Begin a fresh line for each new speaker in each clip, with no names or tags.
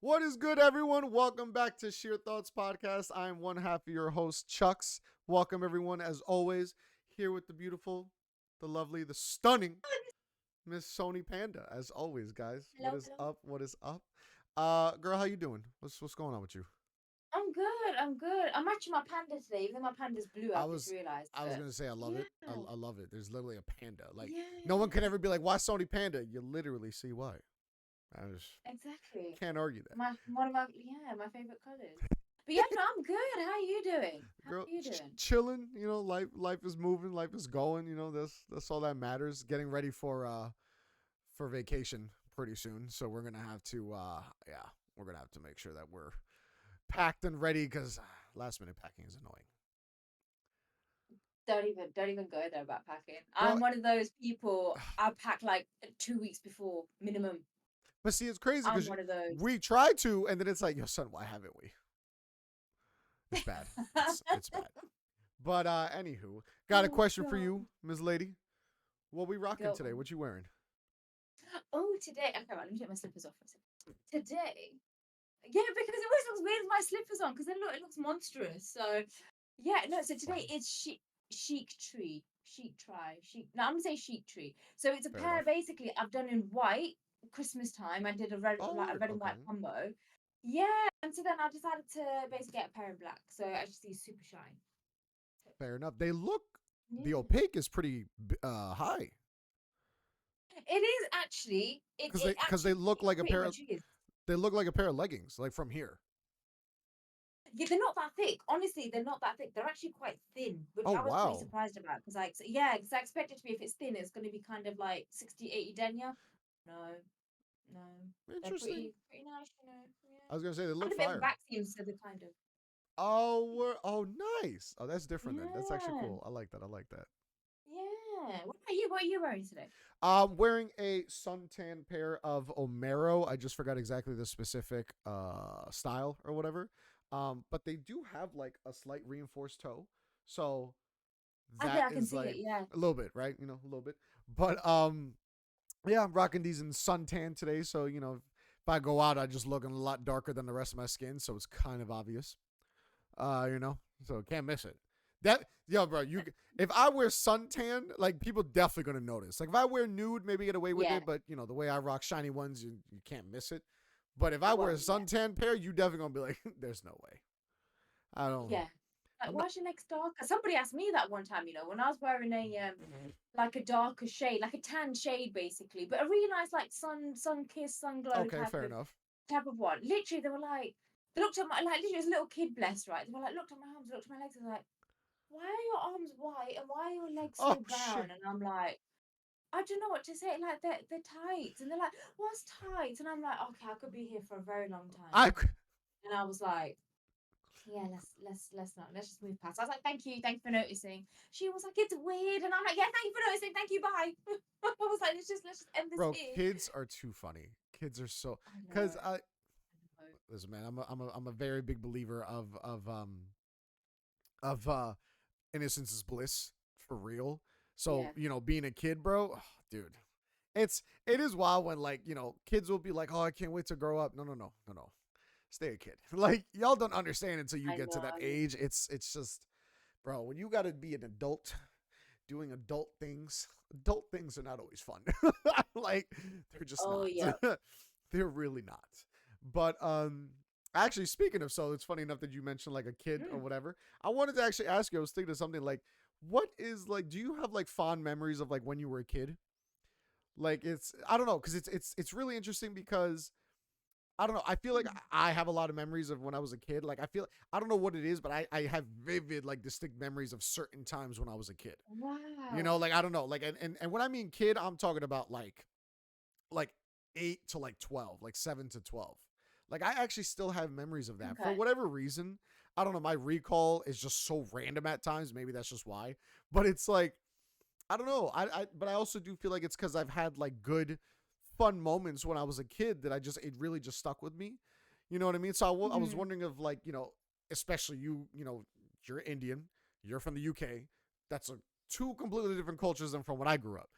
What is good, everyone? Welcome back to SheerThoughtsPodcast. I am one half of your host, Chuckzz. Welcome, everyone, as always, here with the beautiful, the lovely, the stunning Miss Soni Panda. As always, guys.
Hello,
What is
hello.
up? What is up? Girl, how you doing? What's going on with you?
I'm good. I'm good. I'm matching my panda today, even though my panda's blue.
I
I've just
was
realised,
I was
but
gonna say I love it.
yeah,
I love it. There's literally a panda. Like no one can
yeah,
ever be like, why Sony Panda? You literally see why. I just
exactly.
can't argue that.
My one of my my favorite colours. But yeah, no, I'm good. How are you doing? How
Girl,
are you doing?
chilling. Life is moving. Life is going. That's all that matters. Getting ready for vacation pretty soon. So we're gonna have to we're gonna have to make sure that we're packed and ready because last minute packing is annoying.
Don't even go there about packing.
Girl,
I'm one of those people. I pack like 2 weeks before minimum.
but see, it's crazy
I'm
because
one of those.
we try to, and then it's like, yo, son, why haven't we? It's bad. It's bad. But anywho, got a
Oh
question for
God,
you, Ms. Lady. What we rocking
go
today?
on.
What you wearing?
Oh, today. Okay, right, let me take my slippers off for a second. Today. Yeah, because it always looks weird with my slippers on because then look, it looks monstrous. So yeah, no. So today
Fine.
it's chic try chic. No, I'm gonna say chic tree. So it's a
Fair
pair
enough.
basically I've done in white Christmas time. I did
Oh,
a
word.
red and
Okay.
white combo. Yeah, and so then I decided to basically get a pair in black. So I just see super shine.
Fair enough. They look the
Yeah,
opaque is pretty high
it is actually. It
because
it
they
actually
look like a
pretty
pair of
much is.
leggings like from here.
Yeah, they're not that thick. Honestly, they're not that thick. They're actually quite thin, which
Oh
I was pretty
wow,
surprised about because, like, yeah, because I expected to be if it's thin, it's going to be kind of like 60, 80 denier. No, no, they're
interesting.
pretty nice, you know. Yeah,
I was gonna say they
and
look
a bit
fire.
waxy, so they're kind of
Oh nice. Oh, that's different then. That's actually
yeah,
cool. I like that. I like that.
yeah. What about you? What are you wearing today?
Wearing a suntan pair of Omero. I just forgot exactly the specific style or whatever. But they do have like a slight reinforced toe, so that
I can
is
see it.
like
Yeah.
a little bit, right? A little bit. But yeah, I'm rocking these in suntan today, so if I go out, I just looking a lot darker than the rest of my skin, so it's kind of obvious. So can't miss it. That yo, bro, if I wear suntan, like people definitely gonna notice. Like if I wear nude, maybe get away with
Yeah,
it, but the way I rock shiny ones, you can't miss it. But if I
you
wear a
won't. Yeah,
suntan pair, you definitely gonna be like, "There's no way." I don't.
yeah. Like,
I'm not.
why's your legs darker? Somebody asked me that one time. When I was wearing a like a darker shade, like a tan shade basically, but a really nice like sun kiss, sun glow
Okay, fair enough.
type of one. Literally, they were like, they looked at my like literally it was a little kid blessed, right? They were like, looked at my arms, looked at my legs, and were like, why are your arms white and why are your legs
Oh
so
shit.
brown? And I'm like, I don't know what to say. Like they're tight, and they're like, what's tight? And I'm like, okay, I could be here for a very long time.
I
And I was like, yeah, let's not. Let's just move past. I was like, thank you for noticing. She was like, it's weird, and I'm like, yeah, thank you for noticing. Thank you, bye. I was like, let's just end this
bro,
here.
kids are too funny. Kids are so
I know.
because I
I know.
listen, man. I'm a very big believer of innocence is bliss for real. So
Yeah.
being a kid, bro, oh, dude, it is wild when like kids will be like, oh, I can't wait to grow up. No, no, no, no, no. Stay a kid. Like y'all don't understand until you
I
get to that
know.
age. It's just, bro, when you got to be an adult doing adult things are not always fun. Like they're just
Oh yeah.
not. They're really not. But actually speaking of, so it's funny enough that you mentioned like a kid or
Mm.
whatever. I wanted to actually ask you, I was thinking of something like what is like do you have like fond memories of like when you were a kid? Like it's I don't know cuz it's really interesting because I don't know. I feel like
Mm.
I have a lot of memories of when I was a kid. Like I feel I don't know what it is, but I have vivid like distinct memories of certain times when I was a kid.
Wow.
Like I don't know. Like and when I mean kid, I'm talking about like 8 to like 12, like 7 to 12. Like I actually still have memories of that. For
Okay.
whatever reason, I don't know, my recall is just so random at times. Maybe that's just why. But it's like I don't know. But I also do feel like it's cuz I've had like good fun moments when I was a kid that it really just stuck with me. You know what I mean? So I was
Mm.
wondering of like, especially you're Indian, you're from the UK. That's two completely different cultures than from when I grew up.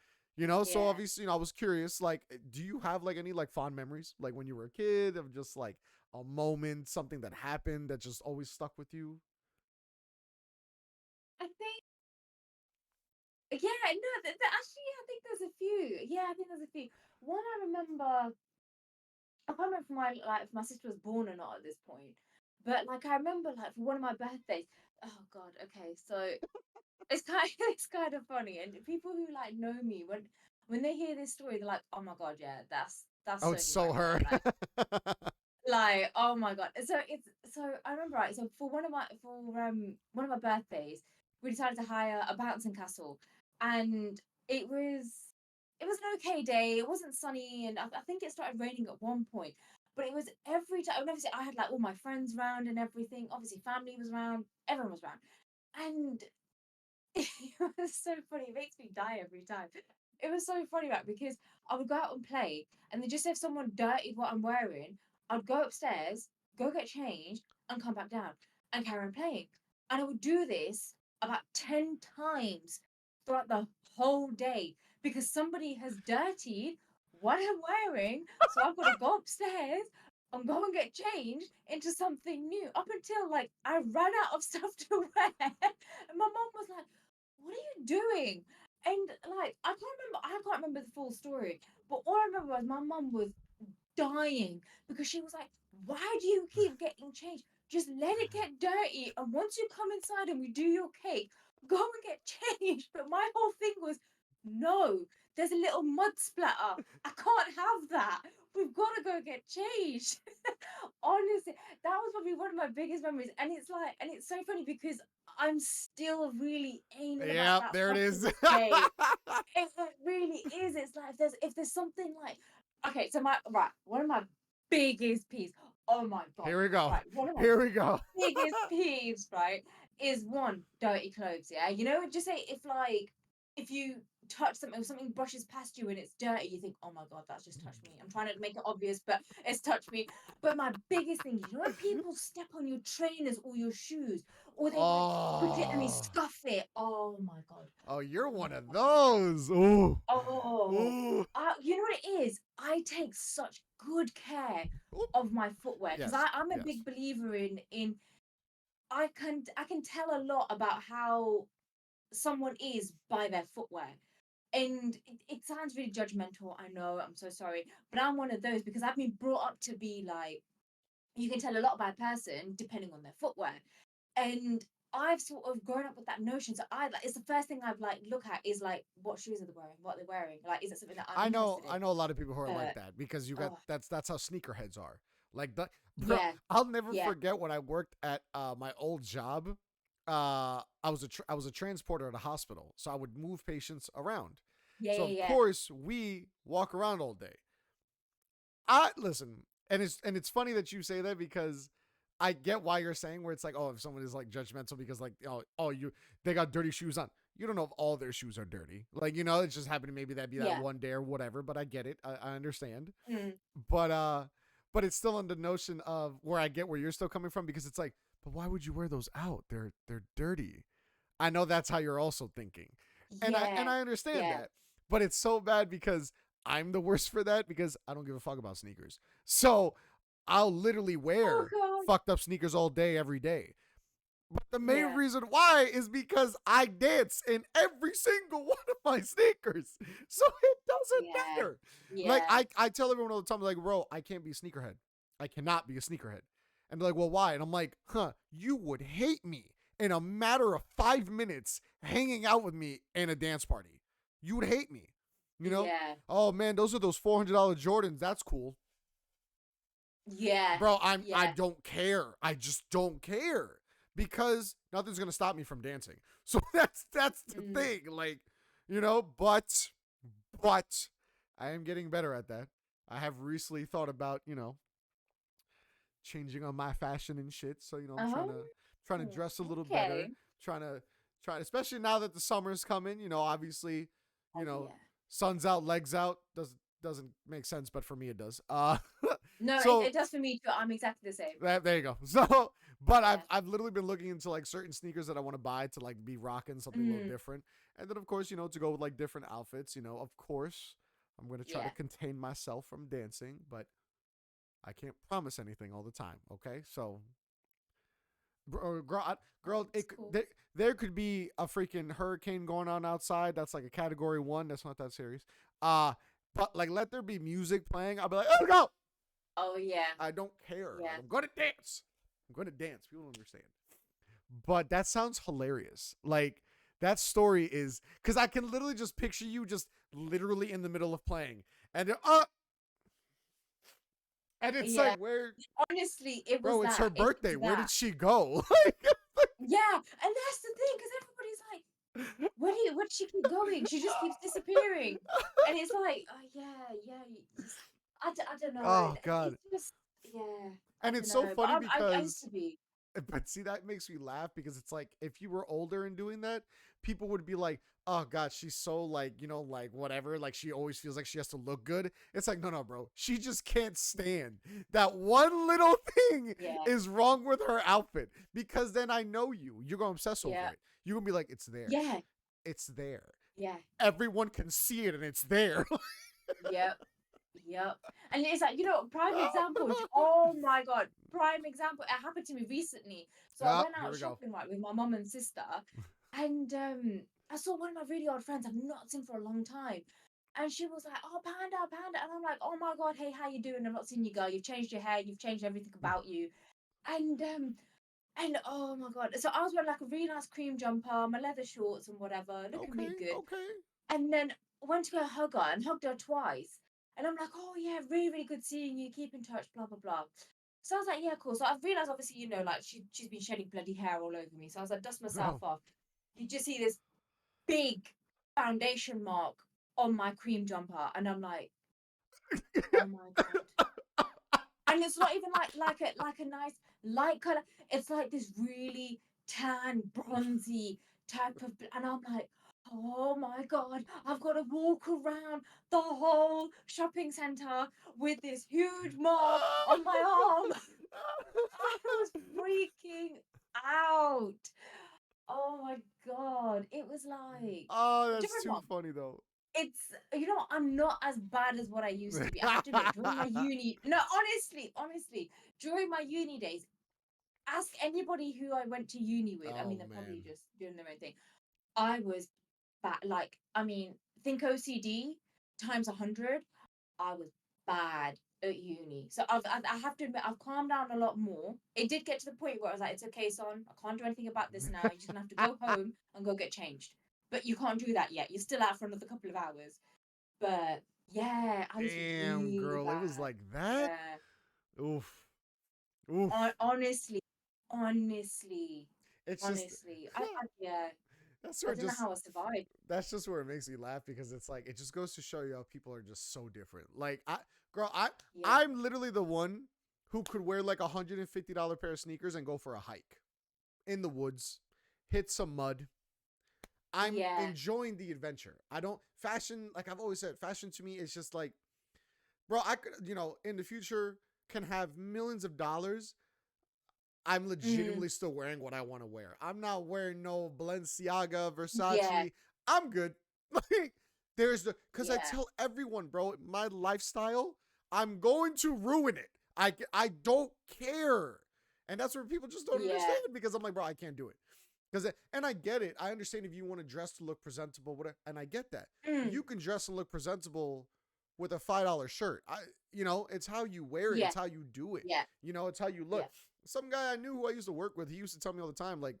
So
Yeah.
obviously, I was curious, like, do you have like any like fond memories, like when you were a kid, of just like a moment, something that happened that just always stuck with you?
I think, yeah, no, actually, I think there's a few. Yeah, I think there's a few. One I remember, I can't remember if my sister was born or not at this point, but like I remember like for one of my birthdays. Oh God, okay, so it's kind it's kind of funny, and people who like know me when they hear this story, they're like, oh my God, yeah, that's
Oh, it's
Sony
so
right there,
her.
like oh my God. So I remember, right, so for one of my birthdays, we decided to hire a bouncing castle, and it was it was an okay day. It wasn't sunny, and I think it started raining at one point. But it was every time. And obviously, I had like all my friends around and everything. Obviously, family was around. Everyone was around, and it was so funny. It makes me die every time. It was so funny, right? Because I would go out and play, and then just if someone dirtied what I'm wearing, I'd go upstairs, go get changed, and come back down and carry on playing. And I would do this about 10 times throughout the whole day because somebody has dirtied what I'm wearing. So I've got to go upstairs and go and get changed into something new up until like I ran out of stuff to wear. And my mom was like, what are you doing? And like I can't remember the full story, but all I remember was my mum was dying because she was like, why do you keep getting changed? Just let it get dirty, and once you come inside and we do your cake, go and get changed. But my whole thing was, no, there's a little mud splatter. I can't have that. We've got to go get changed. Honestly, that was probably one of my biggest memories. And it's like, and it's so funny because I'm still really anal about
Yep,
that
there it
stuff to
is.
this day. It really is. It's like if there's something like, okay, so one of my biggest peeves. Oh my God.
Here we go.
Right, one of my
Here we go.
biggest peeves, right, is one, dirty clothes. Yeah, just say if you touch something, if something brushes past you and it's dirty, you think, oh my God, that's just touched me. I'm trying to make it obvious, but it's touched me. But my biggest thing, when people step on your trainers or your shoes, or they like touch it and they
Oh,
scuff it. Oh my God.
oh, you're
Oh
one
my
of
God.
those. Ooh,
Oh,
ooh,
you know what it is? I take such good care
ooh.
of my footwear because
Yes,
I'm a
yes.
big believer in I can tell a lot about how someone is by their footwear. And it sounds really judgmental. I know, I'm so sorry. But I'm one of those because I've been brought up to be like, you can tell a lot about a person depending on their footwear. And I've sort of grown up with that notion. So it's the first thing I've like look at is like what shoes are they wearing, what they're wearing. Like, is it something that I'm
I know,
interested
I
in?
know a lot of people who are like
But
that because you got
oh
that's how sneakerheads are. Like the bro,
yeah,
I'll never
yeah,
forget when I worked at my old job. I was a transporter at a hospital, so I would move patients around.
yeah,
So
yeah,
of
yeah,
course we walk around all day. I listen, and it's funny that you say that because I get why you're saying where it's like, oh, if someone is like judgmental because like, oh, they got dirty shoes on. You don't know if all their shoes are dirty. Like, it's just happening. Maybe that'd be that
yeah.
one day or whatever. But I get it. I understand.
Mm.
But it's still on the notion of where I get where you're still coming from because it's like, but why would you wear those out? They're dirty. I know that's how you're also thinking, and
Yeah,
I understand
yeah.
that. But it's so bad because I'm the worst for that because I don't give a fuck about sneakers. So I'll literally
Oh
wear
God.
fucked up sneakers all day, every day. But the main
Yeah,
reason why is because I dance in every single one of my sneakers. So it doesn't
yeah,
matter. Like
yeah.
I tell everyone all the time, like, bro, I can't be a sneakerhead. I cannot be a sneakerhead. And they're like, well, why? And I'm like, you would hate me in a matter of 5 minutes hanging out with me in a dance party. You would hate me. You know?
Yeah,
Oh man, those are those $400 Jordans. That's cool.
yeah,
Bro, I
yeah.
don't care. I just don't care because nothing's gonna stop me from dancing. So that's the
Mm.
thing. Like, but I am getting better at that. I have recently thought about, changing on my fashion and shit. So, I'm trying
Oh,
to dress a little better,
okay.
trying to especially now that the summer's coming, obviously, you
Oh
know,
yeah.
sun's out, legs out. Doesn't make sense, but for me it does.
No,
So
it does for me too. I'm exactly the same.
there you go. So, but
Yeah.
I've literally been looking into like certain sneakers that I want to buy to like be rocking something a little
Mm.
different. And then, of course, to go with like different outfits, of course, I'm going to try to
Yeah.
contain myself from dancing, but I can't promise anything all the time. Okay. So, girl,
It's cool.
there could be a freaking hurricane going on outside. That's like a category 1. That's not that serious. But like, let there be music playing. I'll be like, oh, go.
Oh yeah.
I don't care. Like,
Yeah.
I'm going to dance. I'm going to dance. People don't understand. But that sounds hilarious. Like, that story is because I can literally just picture you just literally in the middle of playing, and and it's
Yeah.
like, where,
Honestly, it was
bro? It's her
that. It
birthday.
was
Where
that.
did she go?
Yeah, and that's the thing, because everybody's like, where does she keep going? She just keeps disappearing. And it's like, oh yeah, yeah. I don't know.
Oh God.
It's just, yeah, I
And
don't
it's so
know. But
funny
I used
because,
to be.
but see, that makes me laugh because it's like if you were older and doing that, people would be like, "Oh God, she's so like like whatever. Like she always feels like she has to look good." It's like, no, bro. She just can't stand that one little thing
Yeah,
is wrong with her outfit because then I know you. You're gonna obsess over
yeah,
it. You're gonna be like, "It's there.
yeah,
It's there.
yeah,
Everyone can see it, and it's there."
yep, yep. And it's like, prime example. Oh my God, prime example. It happened to me recently. So I went
Here
out
we go.
shopping with my mum and sister, and I saw one of my really old friends I've not seen for a long time. And she was like, "Oh, Panda, Panda." And I'm like, "Oh my God, hey, how you doing? I've not seen you, girl. You've changed your hair. You've changed everything about you." And oh my God. So I was wearing like a really nice cream jumper, my leather shorts and whatever, looking
Okay,
really good.
okay.
And then went to go hug her and hugged her twice. And I'm like, "Oh yeah, really, really good seeing you. Keep in touch, blah, blah, blah." So I was like, "Yeah, cool." So I've realized obviously, like she's been shedding bloody hair all over me. So I was like, dust myself
Bro.
off. You just see this big foundation mark on my cream jumper, and I'm like, "Oh my God." And it's not even like a nice light color. It's like this really tan, bronzy type of, and I'm like, "Oh my God, I've got to walk around the whole shopping center with this huge mark on my arm." I was freaking out. Oh my God. It was like,
Oh,
don't
that's
get me
too
wrong,
funny though.
it's, I'm not as bad as what I used to be. I have to admit, during my uni, no, honestly, during my uni days, ask anybody who I went to uni with. I mean,
Oh
they're
man.
probably just doing their own thing. I was bad. Like, I mean, think OCD times 100. I was bad at uni. So I have to admit, I've calmed down a lot more. It did get to the point where I was like, "It's okay, son. I can't do anything about this now. You're just gonna have to go home and go get changed." But you can't do that yet. You're still out for another couple of hours. But yeah, I was
Damn,
really
girl, it was
bad.
like that.
Yeah.
Oof, oof.
Honestly, honestly,
It's just
honestly. Yeah,
that's
I
where it
don't know
just
how I survived.
that's just where it makes me laugh because it's like it just goes to show you how people are just so different. Like girl,
Yeah.
I'm literally the one who could wear like $150 pair of sneakers and go for a hike in the woods, hit some mud. I'm
Yeah.
enjoying the adventure. I don't fashion, like I've always said, fashion to me is just like, bro, I could, in the future can have millions of dollars. I'm
Mm,
legitimately still wearing what I want to wear. I'm not wearing no Balenciaga,
yeah.
Versace. I'm good. Like, because I
Yeah.
tell everyone, bro, my lifestyle, I'm going to ruin it. I don't care. And that's where people just don't
Yeah.
understand because I'm like, bro, I can't do it. And I get it. I understand if you want to dress to look presentable, whatever, and I get that.
Mm,
You can dress and look presentable with a $5 shirt. It's how you wear it.
yeah.
It's how you do it.
Yeah.
It's how you look.
Yeah.
Some guy I knew who I used to work with, he used to tell me all the time, like,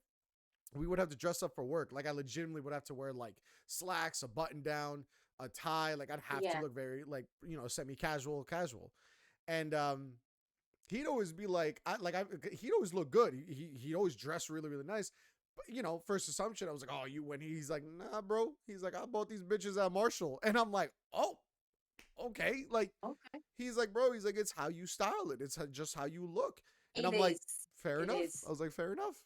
we would have to dress up for work. Like, I legitimately would have to wear, like, slacks, a button down, a tie. Like, I'd have to
Yeah.
look very, like, semi-casual, casual. And, he'd always be like, he'd always look good. He'd always dress really, really nice. But, first assumption, I was like, oh, you win. He's like, nah, bro. He's like, I bought these bitches at Marshall. And I'm like, oh, okay. Like,
Okay.
he's like, bro, he's like, it's how you style it. It's just how you look. And
It
I'm like,
is.
fair
It
enough.
is.
I was like, fair enough.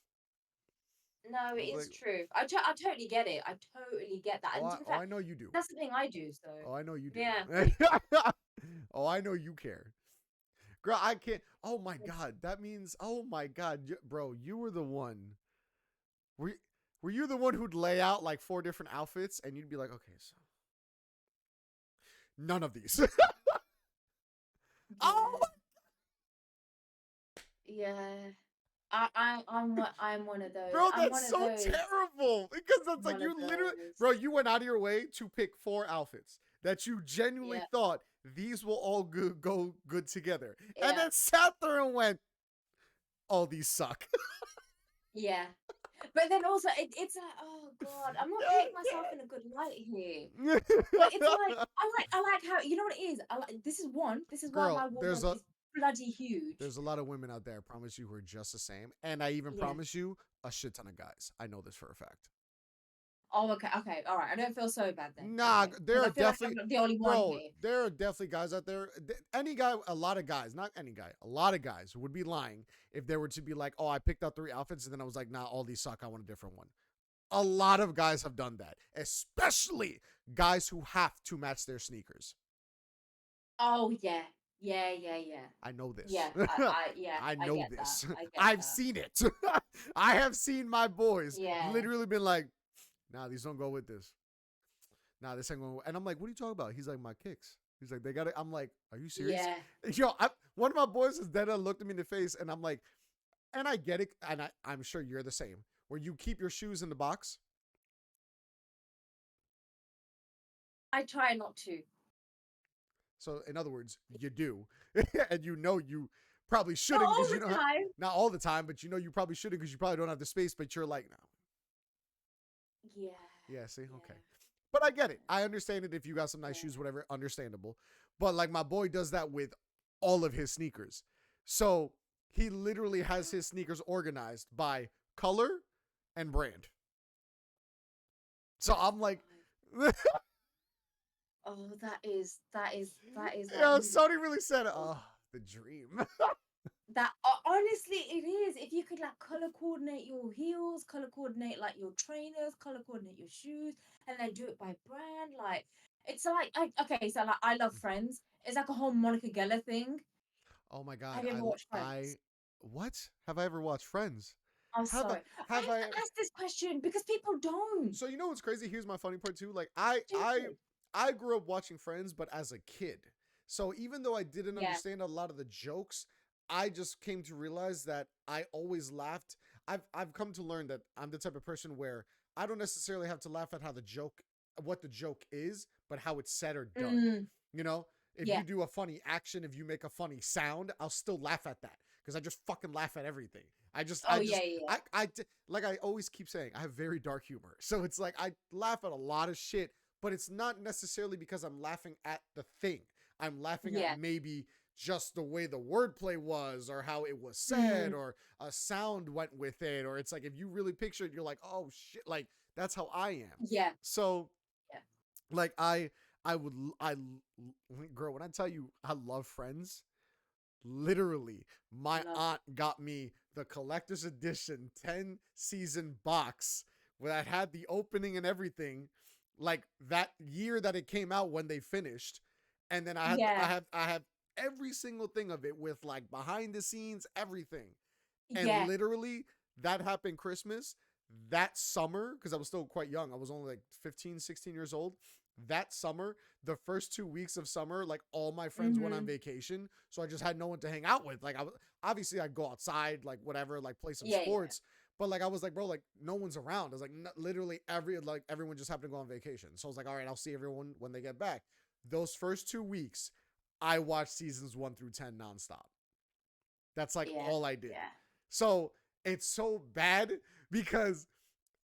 No,
I
it
was
is
like,
true. I totally get it. I totally get that. And to be fair,
I know you do.
that's the thing I do. So
Oh, I know you do.
yeah.
Oh, I know you care. Girl, I can't. Oh my God. That means, oh my God. Bro, you were the one. Were you, Were you the one who'd lay out like 4 different outfits and you'd be like, okay, so none of these? Oh,
Yeah. I'm one of those.
bro,
I'm one
that's
of
so
those.
terrible. Because that's like
One of
you literally,
those.
bro, you went out of your way to pick 4 outfits that you genuinely
Yeah.
thought these will all go good together. And
Yeah.
then sat there and went, oh, these suck.
Yeah. But then also it's like, oh God, I'm not painting myself in a good light here. But it's like I like how, you know what it is? This is why
Girl,
my wardrobe is bloody huge.
there's a lot of women out there, I promise you, who are just the same. And I even
Yeah.
promise you a shit ton of guys. I know this for a fact.
Oh, okay, all right. I don't feel so bad then.
Nah,
Okay.
there
'Cause
are
I feel like
definitely,
I'm the only one
bro,
here.
there are definitely guys out there. Any guy, a lot of guys, not any guy, a lot of guys would be lying if they were to be like, oh, I picked out 3 outfits and then I was like, nah, all these suck. I want a different one. A lot of guys have done that, especially guys who have to match their sneakers.
Oh yeah.
I know this.
Yeah.
I
I
know
get
this.
that. I get
I've
that.
seen it. I have seen my boys
Yeah.
literally been like, nah, these don't go with this. Nah, this ain't going. And I'm like, what are you talking about? He's like, my kicks. He's like, they got it. I'm like, are you serious?
Yeah.
Yo, one of my boys is dead. Looked at me in the face, and I'm like, and I get it, and I'm sure you're the same. Where you keep your shoes in the box.
I try not to.
So in other words, you do, and you know you probably shouldn't
Not all
because
the
you don't.
time.
Not all the time, but you know you probably shouldn't because you probably don't have the space. But you're like, no.
Yeah.
Yeah. See.
Yeah.
Okay. But I get it. I understand it. If you got some nice shoes, whatever, understandable. But like my boy does that with all of his sneakers. So he literally has his sneakers organized by color and brand. So I'm like,
Oh, that is like
yo, Soni really said, oh, the dream.
that. Honestly, it is. If you could like color coordinate your heels, color coordinate like your trainers, color coordinate your shoes, and then do it by brand, like it's like okay. So like, I love Friends. It's like a whole Monica Geller thing.
Oh my God.
Have you ever watched Friends?
What? Have I ever watched Friends?
I'm
Have I,
sorry. I
have
have
I,
to ask this question because people don't.
so you know what's crazy? Here's my funny part too. Like
Stupid.
I grew up watching Friends, but as a kid. So even though I didn't
Yeah.
understand a lot of the jokes, I just came to realize that I always laughed. I've come to learn that I'm the type of person where I don't necessarily have to laugh at what the joke is, but how it's said or done.
Mm,
You know, if
yeah.
you do a funny action, if you make a funny sound, I'll still laugh at that because I just fucking laugh at everything.
Oh yeah.
Like I always keep saying, I have very dark humor. So it's like I laugh at a lot of shit, but it's not necessarily because I'm laughing at the thing. I'm laughing
Yeah.
at maybe just the way the wordplay was or how it was said
Mm,
or a sound went with it. Or it's like, if you really picture it, you're like, oh shit, like that's how I am.
yeah.
So
Yeah.
like girl, when I tell you I love Friends, literally my
Love.
aunt got me the collector's edition 10 season box that had the opening and everything, like that year that it came out when they finished. And then
Yeah.
I have every single thing of it with like behind the scenes, everything. And
Yeah.
literally that happened Christmas that summer, because I was still quite young. I was only like 15, 16 years old. That summer, the first 2 weeks of summer, like all my friends went on
Mhm.
vacation. So I just had no one to hang out with. Like obviously I'd go outside, like whatever, like play some
Yeah.
sports. But like I was like, bro, like no one's around. I was like, literally everyone just happened to go on vacation. So I was like, all right, I'll see everyone when they get back. Those first 2 weeks, I watched seasons 1 through 10 nonstop. That's like
Yeah.
all I did.
Yeah.
So it's so bad because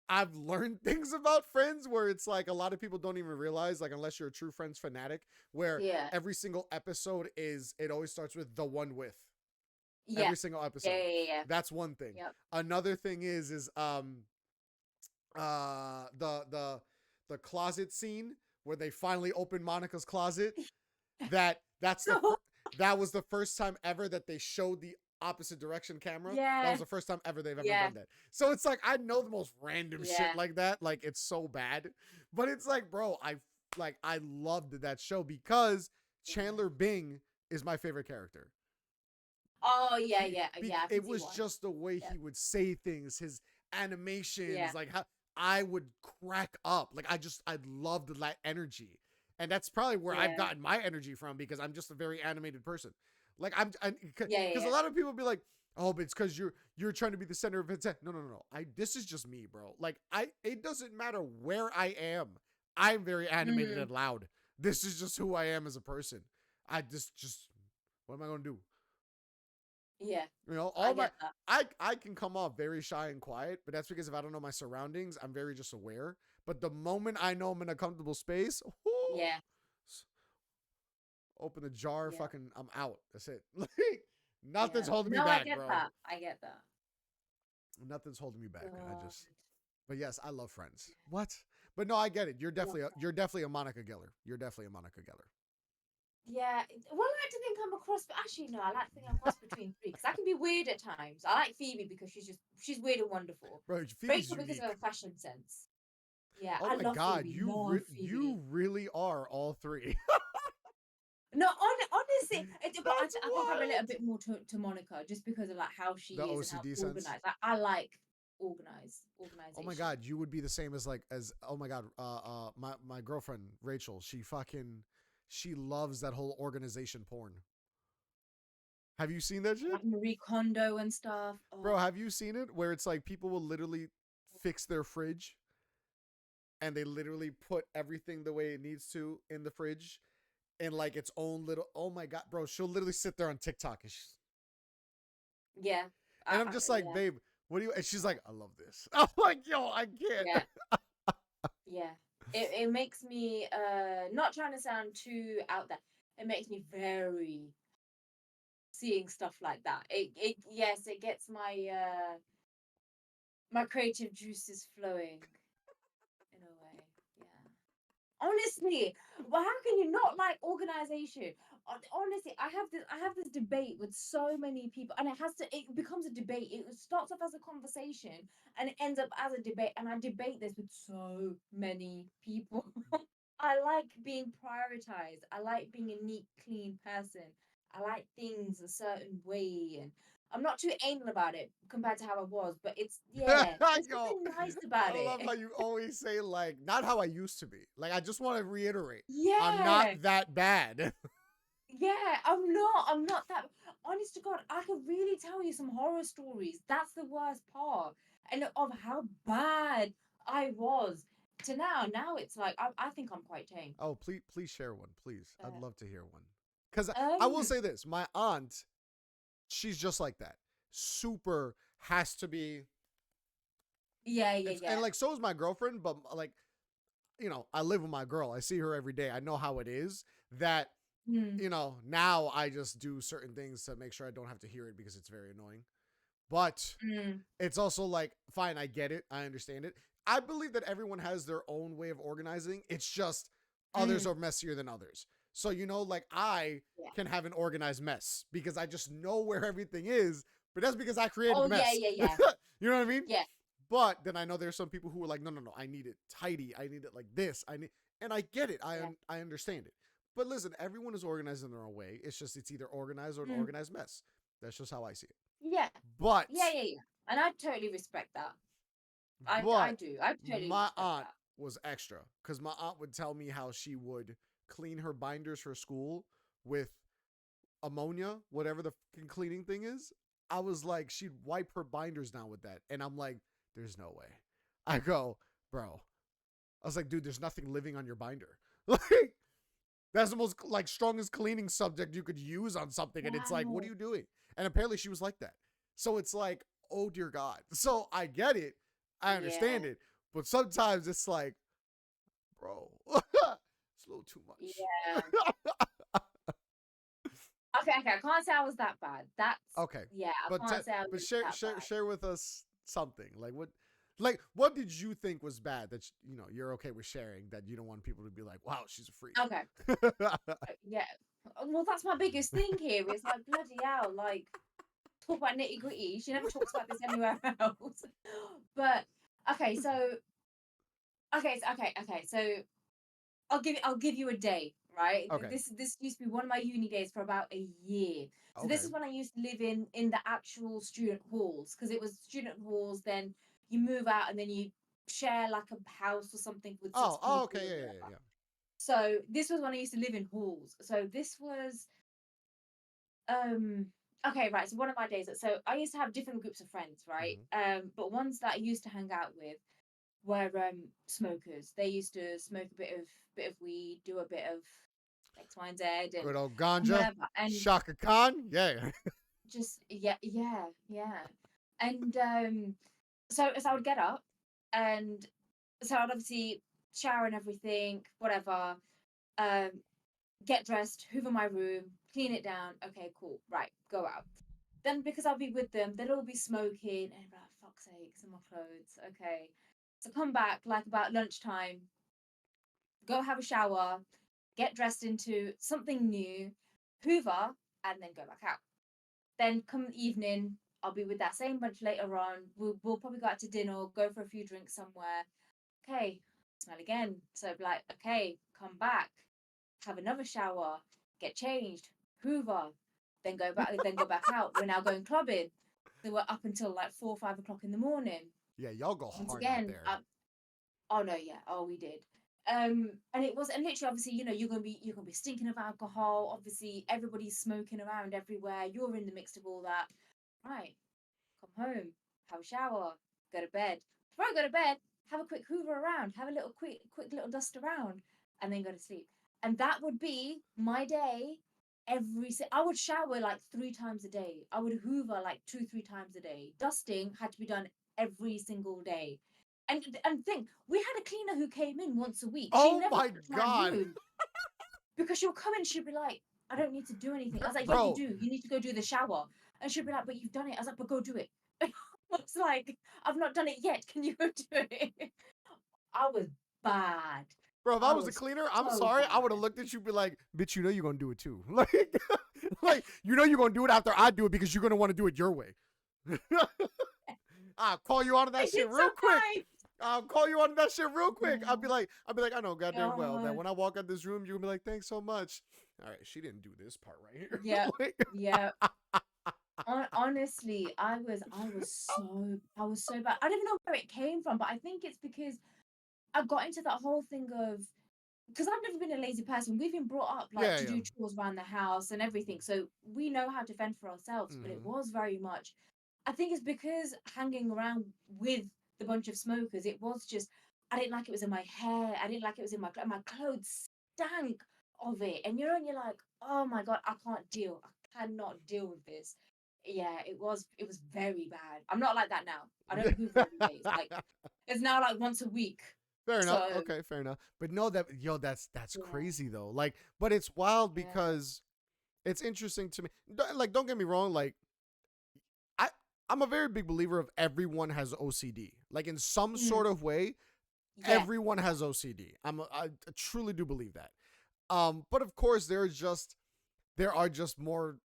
I've learned things about Friends where it's like a lot of people don't even realize, like unless you're a true Friends fanatic, where
Yeah.
every single episode it always starts with the one with.
Yeah.
Every single episode.
Yeah.
That's one thing.
Yep.
Another thing is the closet scene where they finally open Monica's closet. That was the first time ever that they showed the opposite direction camera. That was the first time ever they've ever done that. So it's like I know the most random shit like that. Like it's so bad. But it's like, bro, I loved that show because Chandler Bing is my favorite character.
Oh yeah.
It was just the way he would say things, his animations, like I would crack up. Like I loved that energy. And that's probably where I've
Yeah.
gotten my energy from, because I'm just a very animated person. Like
Yeah. Yeah.
because a
Yeah.
lot of people be like, oh, but it's because you're trying to be the center of attention. No. This is just me, bro. Like it doesn't matter where I am. I'm very animated
Mm,
and loud. This is just who I am as a person. I just what am I gonna do?
yeah.
You know,
I
all my
get that.
I can come off very shy and quiet, but that's because if I don't know my surroundings, I'm very just aware. But the moment I know I'm in a comfortable space, whoo,
Yeah.
open the jar,
Yeah.
fucking, I'm out. That's it. Like,
Yeah.
nothing's holding me
No, I
back,
get
bro.
that. I get that.
Nothing's holding me back.
God.
But yes, I love Friends. What? But no, I get it.
I love
You're definitely a Monica Geller. You're definitely a Monica Geller.
Yeah, well, I like to think I'm a cross, but actually, no, I like to think I'm a cross between three because I can be weird at times. I like Phoebe because she's weird and wonderful.
Bro, Phoebe's
Rachel because of
unique.
her fashion sense. Yeah,
Oh
I
my
love
god,
Phoebe. Love
you
Phoebe.
really are all three.
No, honestly,
That's
I think I relate a
wild.
bit more to Monica just because of like how she
The
is and how
OCD sense.
organized. Like, I like
Oh my
organization.
god, you would be the same as oh my god, my girlfriend Rachel, she loves that whole organization porn. Have you seen that shit?
Like Marie Kondo and stuff.
Bro,
Oh,
have you seen it where it's like people will literally fix their fridge and they literally put everything the way it needs to in the fridge in like its own little, oh my god, bro, she'll literally sit there on TikTok
yeah,
and I'm just like,
yeah,
babe, what do you, and she's like, I love this. I'm like, yo, I can't.
yeah. Yeah. It makes me not trying to sound too out there. It makes me very seeing stuff like that. It yes, it gets my creative juices flowing in a way. Yeah. Honestly, well, how can you not like organization? Honestly, I have this debate with so many people, and it becomes a debate. It starts off as a conversation, and it ends up as a debate. And I debate this with so many people. I like being prioritized. I like being a neat, clean person. I like things a certain way, and I'm not too anal about it compared to how I was. But there's
Yo,
something nice about
I love
it.
how you always say like not how I used to be. Like I just want to reiterate, I'm not
Yeah.
that bad.
Yeah, I'm not that. Honest to God, I could really tell you some horror stories. That's the worst part. And of how bad I was to now. Now it's like I think I'm quite tame.
Oh, please share one, please. I'd
Uh,
love to hear one. Cuz I will
um,
say this, my aunt, she's just like that. Super has to be.
yeah, yeah,
It's and
yeah.
like so is my girlfriend, but like I live with my girl. I see her every day. I know how it is that
Mm,
now I just do certain things to make sure I don't have to hear it because it's very annoying. But
mm,
it's also like, fine, I get it. I understand it. I believe that everyone has their own way of organizing. It's just others
mm.
are messier than others. So, like I
Yeah.
can have an organized mess because I just know where everything is, but that's because I created
Oh
the
yeah,
mess.
yeah,
You
yeah,
know what I mean?
yeah,
But then I know there's some people who are like, no, I need it tidy. I need it like this. And I get it.
yeah.
I understand it. But listen, everyone is organized in their own way. It's either organized or an
Mm,
organized mess. That's just how I see it.
yeah, yeah,
But
yeah, yeah. And I totally respect that. I
But
do. I totally
my
respect
aunt
that.
was extra because my aunt would tell me how she would clean her binders for school with ammonia, whatever the fucking cleaning thing is. I was like, she'd wipe her binders down with that. And I'm like, there's no way. I go, bro. I was like, dude, there's nothing living on your binder. Like, that's the most like strongest cleaning subject you could use on something. And it's like, what are
Wow.
you doing? And apparently she was like that. So it's like, oh dear God. So I get it. I understand
Yeah,
it. But sometimes it's like, bro, it's a little too
yeah.
much.
Okay, okay. I can't say I was that bad.
Okay.
Yeah, I
But
can't say I
but
was that bad.
share with us something. What did you think was bad that you're okay with sharing, that you don't want people to be like, wow, she's a freak.
Okay, yeah. Well, that's my biggest thing here. Is like bloody hell, like talk about nitty gritty. She never talks about this anywhere else. But okay, so so I'll give you a day, right?
Okay.
This used to be one of my uni days for about a year. So this
Okay.
is when I used to live in the actual student halls because it was student halls. Then you move out and then share like a house or something with six
Oh,
people
okay,
or
yeah,
whatever.
yeah.
So this was when I used to live in halls. So this was um okay, right. So one of my days, so I used to have different groups of friends, right?
Mm-hmm.
But ones that I used to hang out with were smokers. They used to smoke a bit of weed, do a bit of X, Y, and Z,
Good old
and
ganja,
whatever. And
Shaka Khan, yeah.
just yeah. And so I would get up, and so I'd obviously shower and everything, whatever. Um, get dressed, hoover my room, clean it down. Okay, cool. Right, go out. Then because I'll be with them, they'll all be smoking, and I'm like, fuck's sake, some more clothes. Okay, so come back like about lunchtime, go have a shower, get dressed into something new, hoover, and then go back out. Then come evening, I'll be with that same bunch later on. We'll probably go out to dinner, go for a few drinks somewhere. Okay, smell again. So I'd be like, okay, come back, have another shower, get changed, hoover, then go back out. We're now going clubbing. So we're up until like 4 or 5 o'clock in the morning.
Yeah, y'all go
Once
hard out
again,
there.
oh no, yeah, oh we did. And it was, and literally, obviously, you're gonna be stinking of alcohol. Obviously, everybody's smoking around everywhere. You're in the mix of all that. Right, come home, have a shower, go to bed. Before I go to bed, have a quick hoover around, have a little quick little dust around, and then go to sleep. And that would be my day. I would shower like 3 times a day. I would hoover like 2 3 times a day. Dusting had to be done every single day. And think, we had a cleaner who came in once a week. She
Oh
never
my
touched my
God.
room because she'll come in. She'll be like, I don't need to do anything. I was like, yeah, you
Bro,
do. You need to go do the shower. And she'll be like, but you've done it. I was like, but go do it. I was like, I've not done it yet. Can you go do it? I was bad.
bro, if I
I
was a
was
cleaner, I'm
so
sorry, I would have
bad.
looked at you and be like, bitch, you know you're going to do it too. Like, you know you're going to do it after I do it because you're going to want to do it your way. I'll call you out of that shit
It's
real quick.
okay.
I'll call you out of that shit real quick. I'll be like, I know goddamn well that
God.
when I walk out this room, you're gonna be like, thanks so much. All right, she didn't do this part right here.
Yeah,
Like,
yeah. Honestly, I was so bad. I don't even know where it came from, but I think it's because I got into that whole thing of, because I've never been a lazy person. We've been brought up like
yeah,
to
yeah.
do chores around the house and everything, so we know how to fend for ourselves. But it
Mm-hmm.
was very much, I think it's because hanging around with the bunch of smokers, it was just, I didn't like it was in my hair. I didn't like it was in my clothes stank of it. And and you're like, oh my God, I can't deal. I cannot deal with this. Yeah, it was very bad. I'm not like that now. I don't hoover every day. It's like, it's now like once a week.
Fair enough.
So
Okay, fair enough. But no, that's
yeah,
crazy though. Like, but it's wild
yeah.
because it's interesting to me. Like, don't get me wrong. Like, I I'm a very big believer of everyone has OCD. Like in some
Mm,
sort of way,
yeah.
everyone has OCD. I truly do believe that. But of course, there are just more,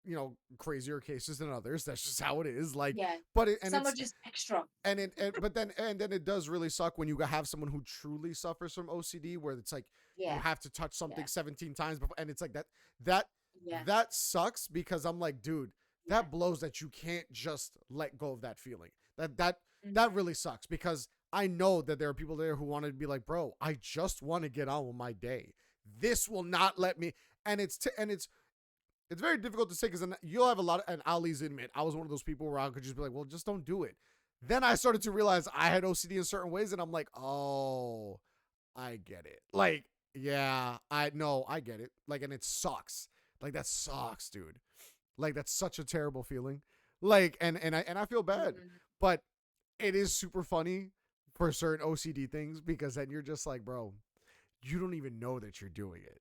crazier cases than others. That's just how it is. Like,
Yeah.
but it, and
Some are
it's
just extra.
and then it does really suck when you have someone who truly suffers from OCD, where it's like you
Yeah.
have to touch something
Yeah.
17 times before, and it's like that
Yeah.
that sucks because I'm like, dude,
Yeah.
that blows that you can't just let go of that feeling. That
Hmm.
really sucks because I know that there are people there who want to be like, bro, I just want to get on with my day. This will not let me, and it's very difficult to say because you'll have a lot of, and I'll easily admit, I was one of those people where I could just be like, well, just don't do it. Then I started to realize I had OCD in certain ways, and I'm like, oh, I get it. Like, yeah, I get it. Like, and it sucks. Like, that sucks, dude. Like, that's such a terrible feeling. Like, and I feel bad,
Mm,
but it is super funny for certain OCD things because then you're just like, bro, you don't even know that you're doing it.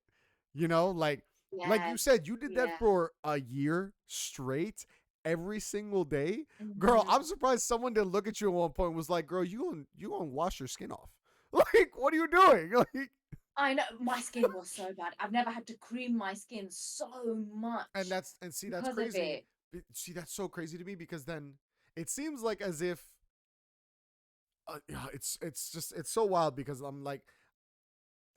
Like
yeah.
you said, you did that
Yeah.
for a year straight, every single day. Girl,
Hmm.
I'm surprised someone didn't look at you at one point and was like, girl, you gonna wash your skin off. Like, what are you doing? Like,
I know my skin was so bad. I've never had to cream my skin so
and
much
that's
because of
crazy.
it.
See, that's so crazy to me because then it seems like as if yeah, it's so wild because I'm like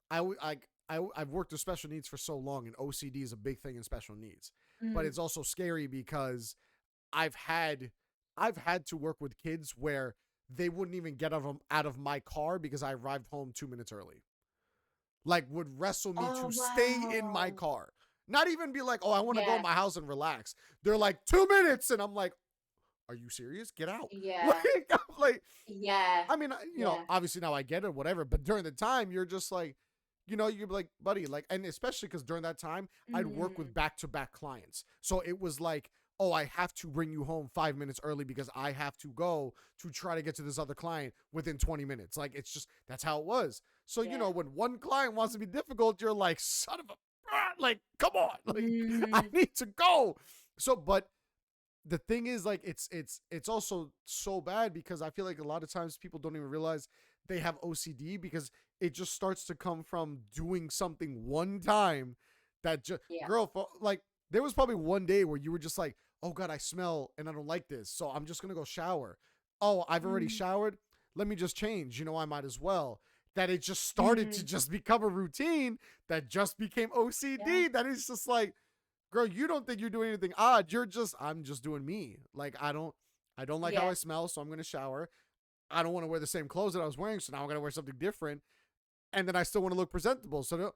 I've worked with special needs for so long, and OCD is a big thing in special needs. But
Mm,
it's also scary because I've had I've had to work with kids where they wouldn't even get out of my car because I arrived home 2 minutes early. Like, would wrestle me
Oh
to stay in my
wow.
car. Not even be like, oh, I want to go in
Yeah.
my house and relax. They're like, 2 minutes. And I'm like, are you serious? Get out.
Yeah.
I'm like,
Yeah.
I mean,
Yeah.
obviously now I get it, whatever. But during the time, you're just like, you'd be like, buddy, like, and especially because during that time, I'd work with
Mm.
back-to-back clients. So it was like, oh, I have to bring you home 5 minutes early because I have to go to try to get to this other client within 20 minutes. Like, it's just, that's how it was. So,
Yeah.
when one client wants to be difficult, you're like, son of a, like, come on. Like, I
Mm.
need to go. So, but the thing is, like, it's also so bad because I feel like a lot of times people don't even realize they have OCD because it just starts to come from doing something one time that just
Yeah.
girl, like, there was probably one day where you were just like, oh god, I smell and I don't like this, so I'm just gonna go shower. Oh, I've already
Mm.
showered, let me just change, I might as well. That it just started to
Mm.
just become a routine that just became
Yeah.
OCD, that is just like, girl, you don't think you're doing anything odd. I'm just doing me. Like, I don't like how
Yeah.
I smell, so I'm gonna shower. I don't want to wear the same clothes that I was wearing, so now I'm gonna wear something different. And then I still want to look presentable. So,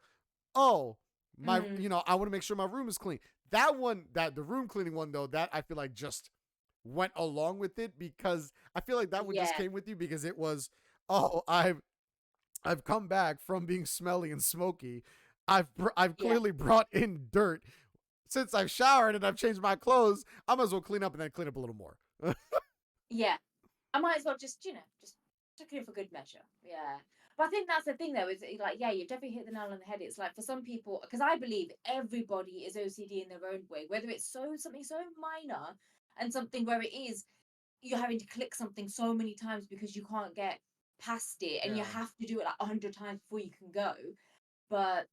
oh,
Mm.
I want to make sure my room is clean. That one, the room cleaning one though, that I feel like just went along with it because I feel like that one just
Yeah.
came with you because it was, oh, I've come back from being smelly and smoky. I've
Yeah.
clearly brought in dirt. Since I've showered and I've changed my clothes, I might as well clean up and then clean up a little more.
Yeah. I might as well just took it for good measure. Yeah. But I think that's the thing though, is like, yeah, you've definitely hit the nail on the head. It's like for some people, because I believe everybody is OCD in their own way, whether it's something so minor and something where it is you're having to click something so many times because you can't get past it and you
Yeah.
have to do it like 100 times before you can go. But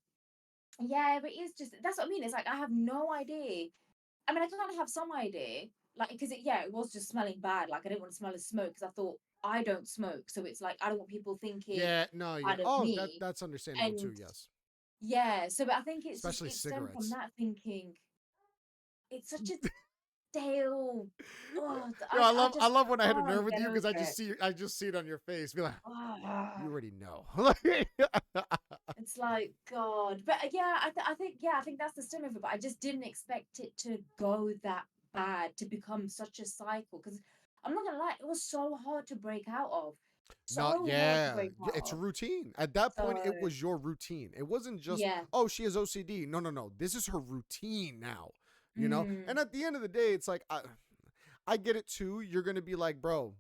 yeah, but it's just that's what I mean. It's like I have no idea. I mean, I kind of have some idea, like because it was just smelling bad. Like I didn't want to smell the smoke because I thought I don't smoke, so it's like I don't want people thinking
Yeah, no, yeah.
bad of
Oh,
me.
that's understandable too,
And
yes.
yeah, so but I think
Especially
it stemmed from
cigarettes.
that thinking it's such a stale. Oh,
Yo, I love when I hit a nerve
can't
with
get
you because
over it.
I just see it on your face. Be like, you
Ah.
already know.
It's like God, but yeah, I think that's the stem of it. But I just didn't expect it to go that bad to become such a cycle. Because I'm not gonna lie, it was so hard to break out of,
No,
so hard to
yeah.
break out
It's a
of.
routine. At that point,
So
it was your routine. It wasn't just,
yeah,
oh, she has OCD. No, no, no. This is her routine now.
mm,
And at the end of the day, it's like, I get it too. You're going to be like, bro,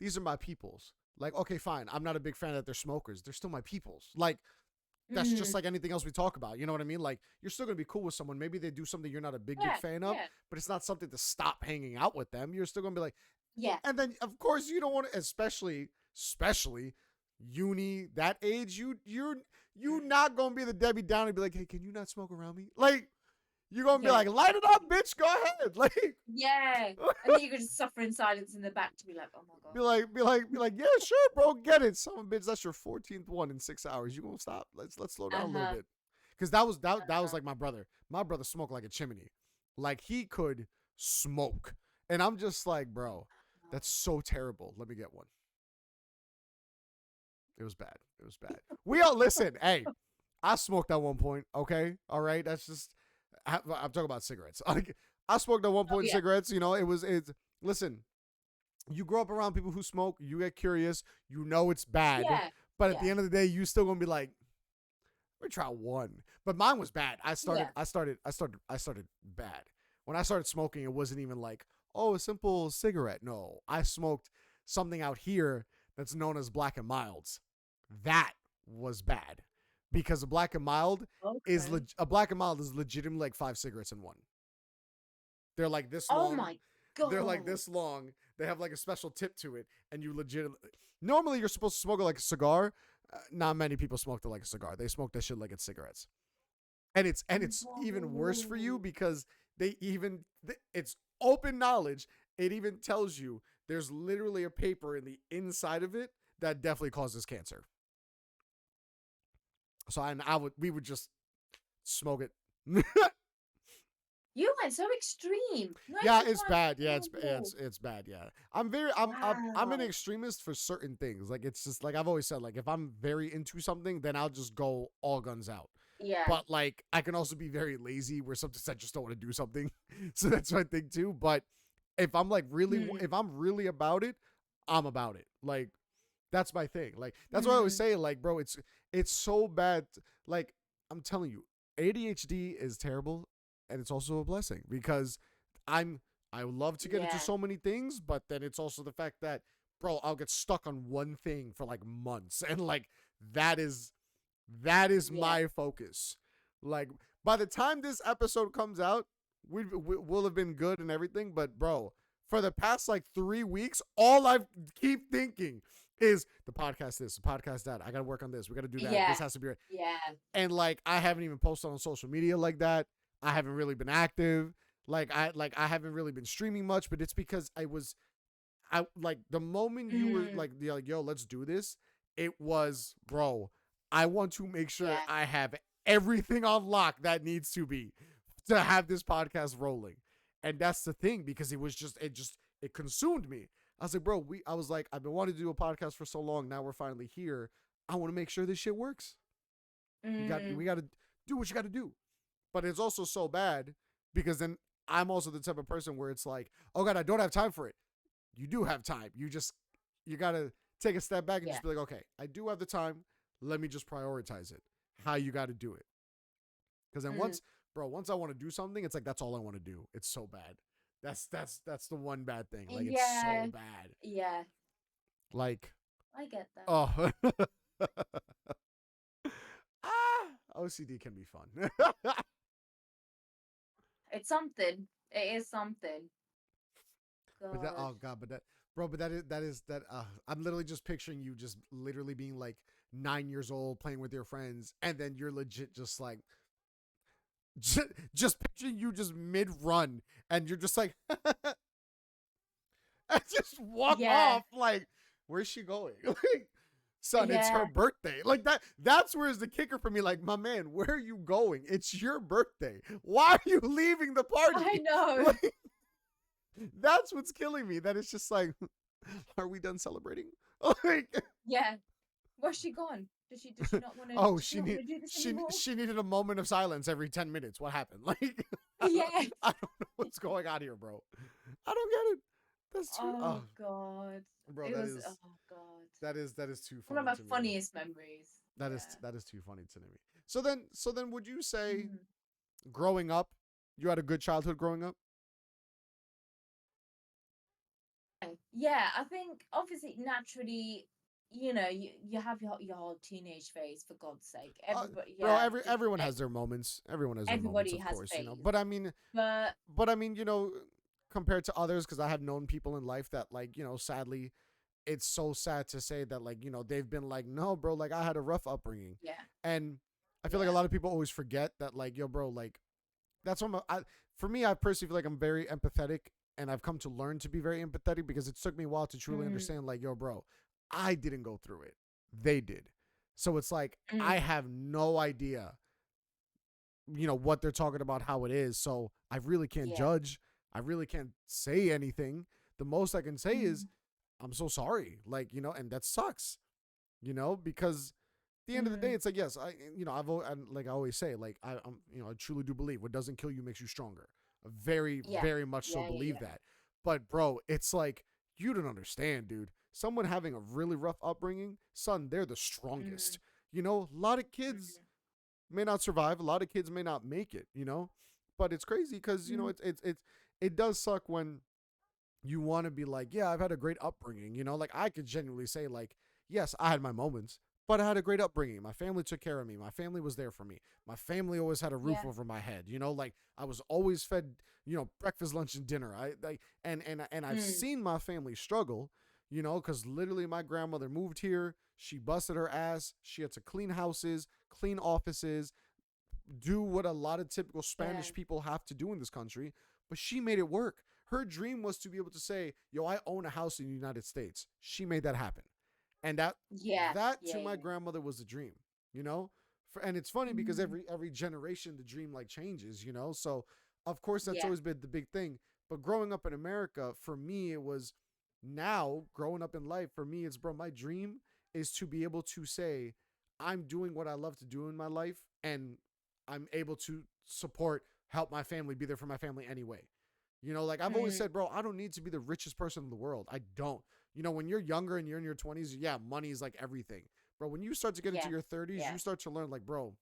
these are my peoples. Like, okay, fine. I'm not a big fan that they're smokers. They're still my peoples. Like, that's just
mm,
like anything else we talk about. You know what I mean? Like, you're still going to be cool with someone. Maybe they do something you're not a big
yeah,
fan of,
yeah,
but it's not something to stop hanging out with them. You're still going to be like,
yeah,
and then of course you don't want to, especially uni, that age, you
mm,
not gonna be the Debbie Downer and be like, hey, can you not smoke around me? Like, you're gonna be
yeah,
like, light it up, bitch, go ahead. Like,
yeah. And then you could just suffer in silence in the back to be like, oh my God.
be like, yeah, sure, bro, get it. Son of a bitch, that's your 14th one in 6 hours. You gonna stop? Let's slow down
Uh
a little
huh.
bit. Cause that was like my brother. My brother smoked like a chimney. Like, he could smoke. And I'm just like, bro, that's so terrible. Let me get one. It was bad. It was bad. We all listen. Hey, I smoked at one point. Okay, all right. That's just. I'm talking about cigarettes. I smoked at one
Oh
point
yeah,
cigarettes. It's. Listen, you grow up around people who smoke. You get curious. You know it's bad,
yeah,
but at
yeah,
the end of the day, you still gonna be like, let me try one. But mine was bad.
yeah.
I started bad. When I started smoking, it wasn't even like, oh, a simple cigarette. No, I smoked something out here that's known as black and milds. That was bad because
Okay.
a black and mild is legitimately like 5 cigarettes in one. They're like this
Oh
long.
my
They're like
God.
this long. They have like a special tip to it, and you legitimately. Normally, you're supposed to smoke it like a cigar. Not many people smoke it like a cigar. They smoke that shit like it's cigarettes, and it's even worse for you
Whoa.
because it's open knowledge. It even tells you there's literally a paper in the inside of it that definitely causes cancer. So we would just smoke it.
You went so extreme. Not
Yeah,
even
it's
like
bad. Yeah,
normal.
it's bad. Yeah, I'm an
Wow.
extremist for certain things. Like it's just like I've always said. Like if I'm very into something, then I'll just go all guns out.
Yeah.
But like I can also be very lazy, where sometimes I just don't want to do something. So that's my thing too. But if I'm like really,
Mm,
if I'm really about it, I'm about it. Like that's my thing. Like that's why I always
mm,
say, like, bro, it's so bad. Like I'm telling you, ADHD is terrible, and it's also a blessing because I'm I would love to get into
yeah.
so many things, but then it's also the fact that, bro, I'll get stuck on one thing for like months, and like that is that is
Yeah.
my focus. Like by the time this episode comes out, we'll have been good and everything. But bro, for the past like 3 weeks, all I keep thinking is the podcast this, the podcast that. I gotta work on this. We gotta do that. This
Yeah.
has to be right.
Yeah.
And like I haven't even posted on social media like that. I haven't really been active. I haven't really been streaming much, but it's because I like the moment you were
Mm,
like, you're like, yo, let's do this. It was, bro. I want to make sure
yeah.
I have everything on lock that needs to be to have this podcast rolling. And that's the thing because it consumed me. I was like, bro, I was like, I've been wanting to do a podcast for so long. Now we're finally here. I want to make sure this shit works.
Mm,
We got to do what you got to do. But it's also so bad because then I'm also the type of person where it's like, oh God, I don't have time for it. You do have time. You gotta take a step back and
yeah.
just be like, okay, I do have the time. Let me just prioritize it. How you got to do it. Because then
Mm,
once I want to do something, it's like that's all I want to do. It's so bad. That's the one bad thing. Like it's
yeah.
so bad.
Yeah.
Like
I get that.
oh, OCD can be fun.
It's something. It is something.
But that
God.
oh god, but that bro, but that I'm literally just picturing you just literally being like 9 years old playing with your friends, and then you're legit just like just picturing you just mid run, and you're just like and just walk
Yeah.
off like where's she going? Like son, it's her
Yeah.
birthday. Like that's where's the kicker for me. Like, my man, where are you going? It's your birthday. Why are you leaving the
I
party?
know.
Like that's what's killing me. That it's just like, are we done celebrating? Like,
Yeah. Where's she gone? Does she not want to
oh,
does she not want to do this anymore?
she needed a moment of silence every 10 minutes. What happened? Like,
Yeah.
I don't know what's going on here, bro. I don't get it. That's too.
Oh
Oh,
God.
bro,
It was oh God.
that is too
One of
funny
my
to me.
funniest memories. Yeah.
That is too funny to me. So then, would you say
Mm.
growing up, you had a good childhood growing up?
Yeah, I think obviously naturally, you have your whole teenage phase for God's sake.
Uh,
Everybody,
bro,
yeah,
everyone has their moments. Everyone has their moments,
everybody
of
has
course, you know.
phase. But
But I mean, compared to others, because I have known people in life that, like, sadly, it's so sad to say that, like, they've been like, no, bro, like I had a rough upbringing,
yeah,
and I feel like a
yeah.
lot of people always forget that, like, yo, bro, like that's what for me, I personally feel like I'm very empathetic, and I've come to learn to be very empathetic because it took me a while to truly
Mm,
understand, like, yo, bro, I didn't go through it, they did, so it's like I
mm,
have no idea what they're talking about, how it is, so I really can't
yeah.
judge. I really can't say anything. The most I can say is
Mm,
I'm so sorry, like, and that sucks, because at the end of the day,
mm,
it's like, yes, like I always say, like I truly do believe what doesn't kill you makes you stronger. I very,
yeah,
very much so
yeah, yeah,
believe
yeah.
that. But bro, it's like you don't understand, dude. Someone having a really rough upbringing, son, they're the
Mm,
strongest. A lot of kids
mm,
may not survive. A lot of kids may not make it. But it's crazy because
mm,
it does suck when you want to be like, yeah, I've had a great upbringing. Like I could genuinely say, like, yes, I had my moments, but I had a great upbringing. My family took care of me. My family was there for me. My family always had a roof
yeah,
over my head. Like I was always fed, breakfast, lunch, and dinner. And I've
mm,
seen my family struggle. Because literally my grandmother moved here. She busted her ass. She had to clean houses, clean offices, do what a lot of typical
yeah,
Spanish people have to do in this country, but she made it work. Her dream was to be able to say, "Yo, I own a house in the United States." She made that happen. And
yeah,
that
yeah,
to my
yeah.
grandmother was the dream, you know? And it's funny because
Mm,
every generation the dream like changes, so of course, that's
Yeah.
always been the big thing. But growing up in America, for me, it was now growing up in life. For me, it's bro, my dream is to be able to say, I'm doing what I love to do in my life, and I'm able to support, help my family, be there for my family anyway. You know, like I've always
Mm,
said, bro, I don't need to be the richest person in the world. I don't. You know, when you're younger and you're in your 20s, yeah, money is like everything. Bro, when you start to get into
yeah.
your 30s,
Yeah.
you start to learn, like, bro,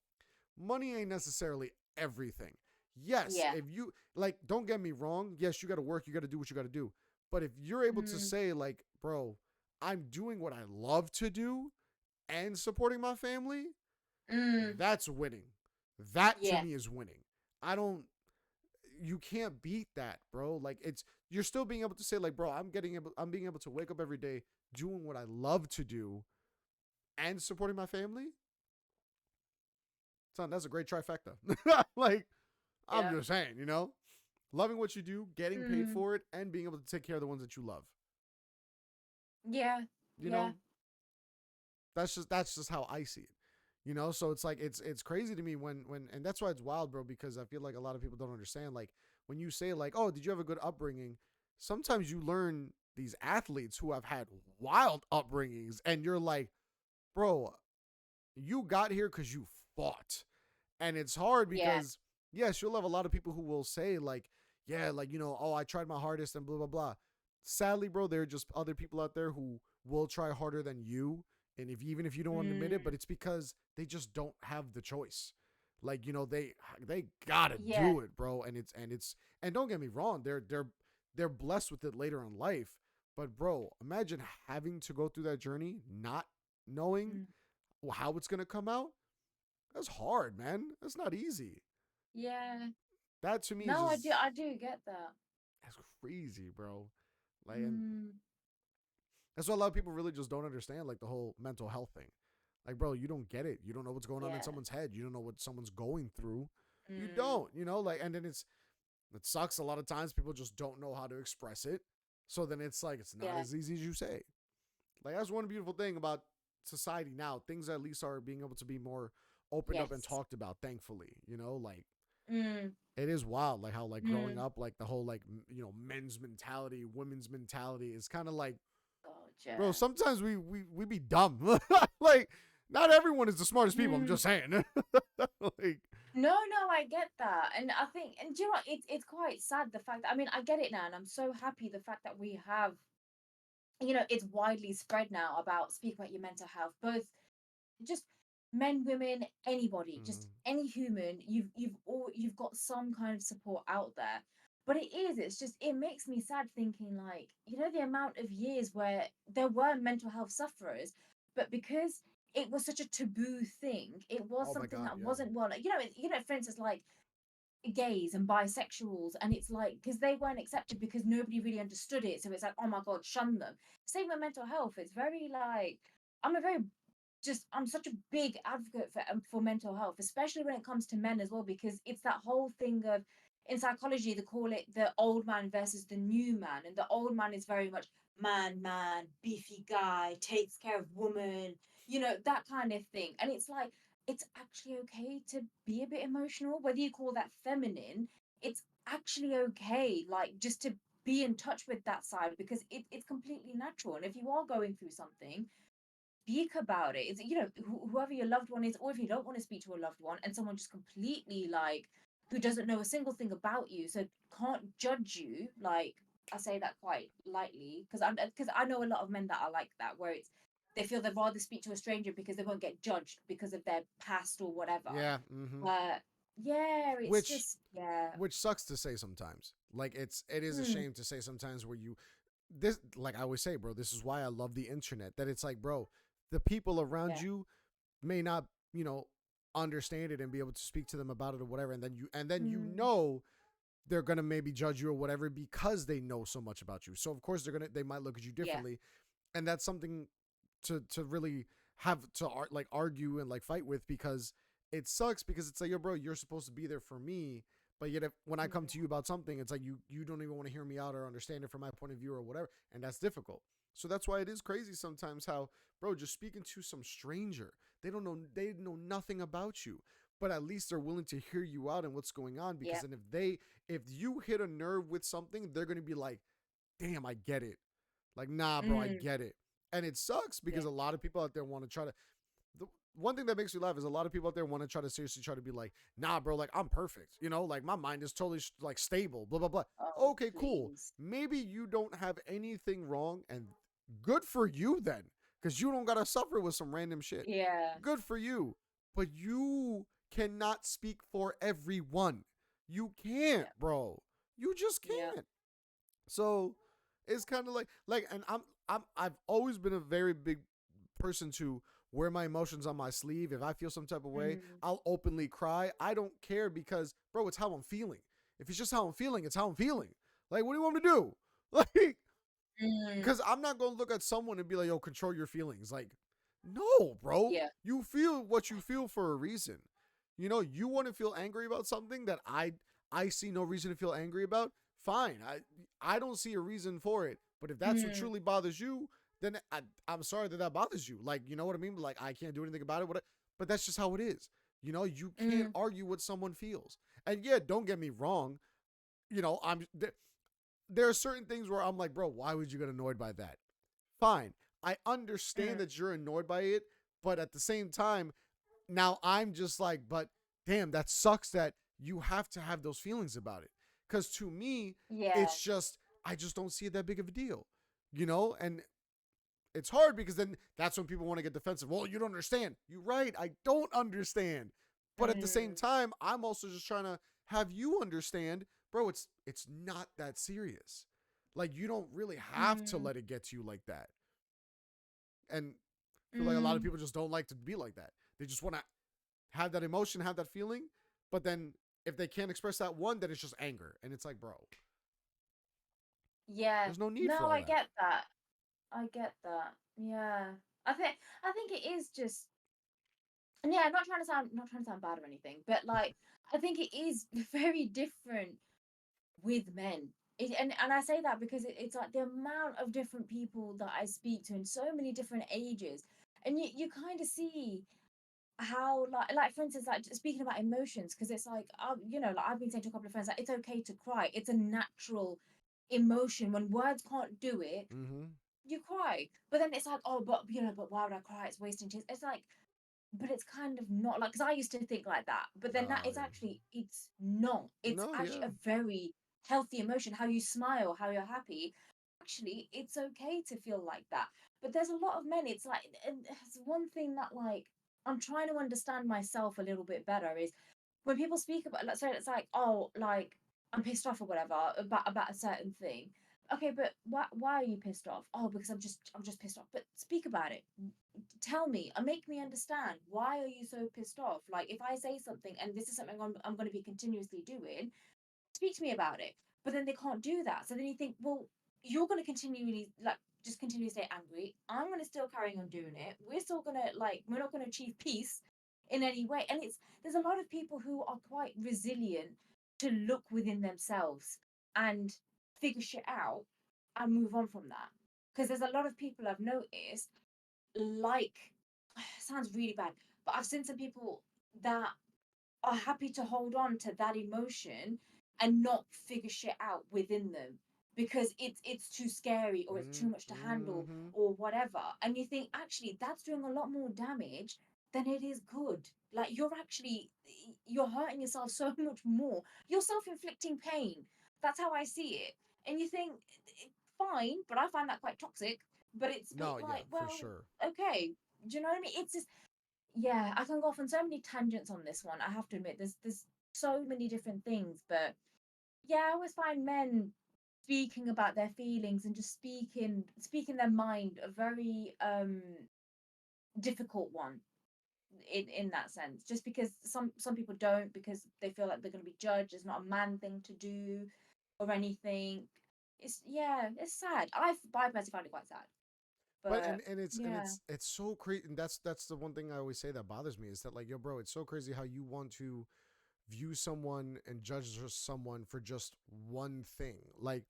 money ain't necessarily everything. Yes,
Yeah.
if you like, don't get me wrong. Yes, you got to work, you got to do what you got to do. But if you're able to
Mm,
say, like, bro, I'm doing what I love to do and supporting my family,
mm,
that's winning. That to
yeah.
me is winning. I don't, you can't beat that, bro. Like, it's, you're still being able to say, like, bro, I'm being able to wake up every day doing what I love to do and supporting my family. Son, that's a great trifecta. Like, I'm
Yeah.
just saying, you know, loving what you do, getting paid
Mm,
for it, and being able to take care of the ones that you love.
yeah.
You
Yeah.
know, that's just how I see it. You know, so it's like it's crazy to me when and that's why it's wild, bro, because I feel like a lot of people don't understand. Like when you say like, oh, did you have a good upbringing? Sometimes you learn these athletes who have had wild upbringings, and you're like, bro, you got here because you fought. And it's hard
Yeah.
because yes, you'll have a lot of people who will say like, yeah, like, you know, oh, I tried my hardest and blah blah blah. Sadly, bro, there are just other people out there who will try harder than you, and if even if you don't want to admit it,
Mm,
but it's because they just don't have the choice. Like, you know, they gotta
yeah.
do it, bro. And don't get me wrong, they're blessed with it later in life. But bro, imagine having to go through that journey not knowing
Mm,
how it's gonna come out. That's hard, man. That's not easy.
yeah.
That to me is
No, I do.
just
I do get that.
that's crazy, bro. Like, and
Mm,
that's what a lot of people really just don't understand, like the whole mental health thing. Like, bro, you don't get it. You don't know what's going on in
yeah.
someone's head. You don't know what someone's going through. You
Mm,
don't, you know, like, and then it sucks. A lot of times people just don't know how to express it. So then it's like it's not
yeah.
as easy as you say. Like that's one beautiful thing about society now. Things at least are being able to be more opened up and
Yes.
talked about, thankfully. You know, like
Mm,
it is wild, like how like growing
mm.
up, like the whole like you know men's mentality, women's mentality is kind of like,
God,
bro.
yeah.
Sometimes we be dumb. Like not everyone is the smartest people. I'm
Mm.
just saying. Like,
No, no, I get that, and I think, and do you know what? It's quite sad the fact that, I mean, I get it now, and I'm so happy the fact that we have, it's widely spread now about speak about your mental health, both just men, women, anybody, just
mhm.
any human. You've got some kind of support out there. But it's just, it makes me sad thinking, like, the amount of years where there were mental health sufferers, but because it was such a taboo thing, it was
Oh my
something
god,
that
yeah.
wasn't well, like, for instance, like gays and bisexuals, and it's like, because they weren't accepted because nobody really understood it, so it's like, oh my god, shun them. Same with mental health. It's very like, I'm a very just I'm such a big advocate for mental health, especially when it comes to men as well, because it's that whole thing of, in psychology they call it the old man versus the new man, and the old man is very much man, beefy guy, takes care of woman, that kind of thing. And it's like, it's actually okay to be a bit emotional, whether you call that feminine. It's actually okay, like, just to be in touch with that side, because it's completely natural. And if you are going through something, speak about it. It's, whoever your loved one is, or if you don't want to speak to a loved one and someone just completely, like, who doesn't know a single thing about you, so can't judge you, like, I say that quite lightly, because I know a lot of men that are like that, where it's, they feel they'd rather speak to a stranger because they won't get judged because of their past or whatever.
Yeah. Mm-hmm.
But yeah, it's
Which
just, yeah.
which sucks to say sometimes. Like it is a
Mm,
shame to say sometimes where you this like I always say, bro. This is why I love the internet. That it's like, bro, the people around
yeah.
you may not, understand it and be able to speak to them about it or whatever, and then
Mm,
they're gonna maybe judge you or whatever because they know so much about you. So of course they might look at you
yeah.
differently, and that's something to really have to like argue and like fight with, because it sucks, because it's like, yo, bro, you're supposed to be there for me, but yet when I come
Mm,
to you about something, it's like you don't even want to hear me out or understand it from my point of view or whatever, and that's difficult. So that's why it is crazy sometimes how, bro, just speaking to some stranger, they know nothing about you, but at least they're willing to hear you out and what's going on, because
Yep.
then if you hit a nerve with something, they're going to be like, damn, I get it. Like, nah, bro, I
Mm.
get it. And it sucks because
Yeah.
a lot of people out there want to try to. The one thing that makes me laugh is a lot of people out there want to try to seriously try to be like, nah, bro, like I'm perfect. Like my mind is totally like stable, blah, blah, blah.
Oh,
Okay, cool.
please.
Maybe you don't have anything wrong, and good for you then, because you don't got to suffer with some random shit.
Yeah.
Good for you. But you cannot speak for everyone. You can't,
Yeah.
bro. You just
Yeah.
can't. So it's kind of like, and I've always been a very big person to wear my emotions on my sleeve. If I feel some type of way,
Mm.
I'll openly cry. I don't care because, bro, it's how I'm feeling. If it's just how I'm feeling, it's how I'm feeling. Like, what do you want me to do? Like,
Mm.
because I'm not gonna look at someone and be like, yo, control your feelings. Like, no, bro.
Yeah.
You feel what you feel for a reason. You want to feel angry about something that I see no reason to feel angry about. Fine. I don't see a reason for it. But if that's what
Mm.
truly bothers you, then I'm sorry that bothers you. Like, you know what I mean? Like, I can't do anything about it. But that's just how it is. You can't
Mm.
argue what someone feels. And yeah, don't get me wrong. I'm there are certain things where I'm like, bro, why would you get annoyed by that? Fine. I understand
Mm.
that you're annoyed by it, but at the same time, now I'm just like, but damn, that sucks that you have to have those feelings about it. Because to me,
Yeah.
it's just, I just don't see it that big of a deal, And it's hard because then that's when people want to get defensive. Well, you don't understand. You're right. I don't understand. But at the same
Mm.
time, I'm also just trying to have you understand, bro, it's not that serious. Like, you don't really have to
Mm.
let it get to you like that. And I feel like a lot of
Mm.
people just don't like to be like that. They just want to have that emotion, have that feeling, but then if they can't express that one, then it's just anger. And it's like, bro,
Yeah.
there's no need
No,
for all
I
that.
get that. I get that. Yeah. I think it is just, and yeah, not trying to sound bad or anything, but like I think it is very different with men. And I say that because it's like the amount of different people that I speak to in so many different ages, and you kind of see how, like for instance, like speaking about emotions, because it's like, like I've been saying to a couple of friends, like it's okay to cry. It's a natural emotion. When words can't do it,
Mm-hmm.
you cry. But then it's like, oh, but why would I cry? It's wasting tears. It's like, but it's kind of not like, because I used to think like that, but then that
Oh,
is
yeah.
actually, it's not. It's
No,
actually
yeah.
a very healthy emotion. How you smile, how you're happy. Actually, it's okay to feel like that. But there's a lot of men. It's like, and it's one thing that like I'm trying to understand myself a little bit better is when people speak about, so it's like, oh, like I'm pissed off or whatever about a certain thing. Okay, but why are you pissed off? Oh, because I'm just pissed off. But speak about it. Tell me and make me understand, why are you so pissed off? Like if I say something and this is something I'm going to be continuously doing, speak to me about it. But then they can't do that, so then you think, well, you're going to continually like just continue to stay angry. I'm going to still carry on doing it. We're still going to like, we're not going to achieve peace in any way. And it's, there's a lot of people who are quite resilient to look within themselves and figure shit out and move on from that. Because there's a lot of people I've noticed, like, sounds really bad, but I've seen some people that are happy to hold on to that emotion and not figure shit out within them because it's too scary or it's too much to handle
Mm-hmm.
or whatever. And you think actually that's doing a lot more damage than it is good. Like you're hurting yourself so much more. You're self-inflicting pain. That's how I see it. And you think, fine, but I find that quite toxic. But it's a bit
No, yeah,
like,
for
well,
sure.
okay, do you know what I mean? It's just, yeah, I can go off on so many tangents on this one. I have to admit, there's so many different things, but yeah, I always find men speaking about their feelings and just speaking their mind a very difficult one in that sense. Just because some people don't, because they feel like they're going to be judged. It's not a man thing to do or anything. It's, yeah, it's sad. I personally find it quite sad,
But
but
and it's and
yeah.
it's so crazy, and that's the one thing I always say that bothers me is that, like, yo, bro, it's so crazy how you want to view someone and judge someone for just one thing. Like,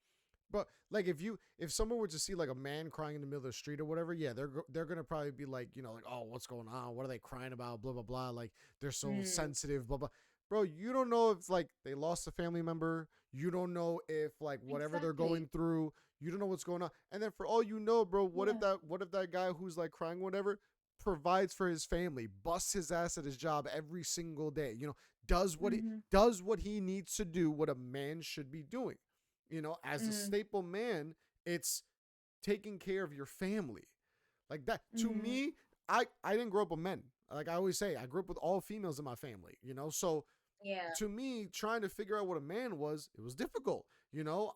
But like if someone were to see like a man crying in the middle of the street or whatever, yeah, they're gonna probably be like, like, oh, what's going on? What are they crying about? Blah blah blah. Like they're so
Mm,
sensitive. Blah blah. Bro, you don't know if like they lost a family member. You don't know if like whatever they're
exactly.
going through. You don't know what's going on. And then for all you know, bro,
Yeah.
what if that guy who's like crying whatever provides for his family, busts his ass at his job every single day. Does what he
Mm-hmm.
does what he needs to do, what a man should be doing. As a
Mm,
staple man, it's taking care of your family. Like that to
mm,
me, I didn't grow up with men. Like I always say, I grew up with all females in my family. So
yeah.
to me, trying to figure out what a man was, it was difficult.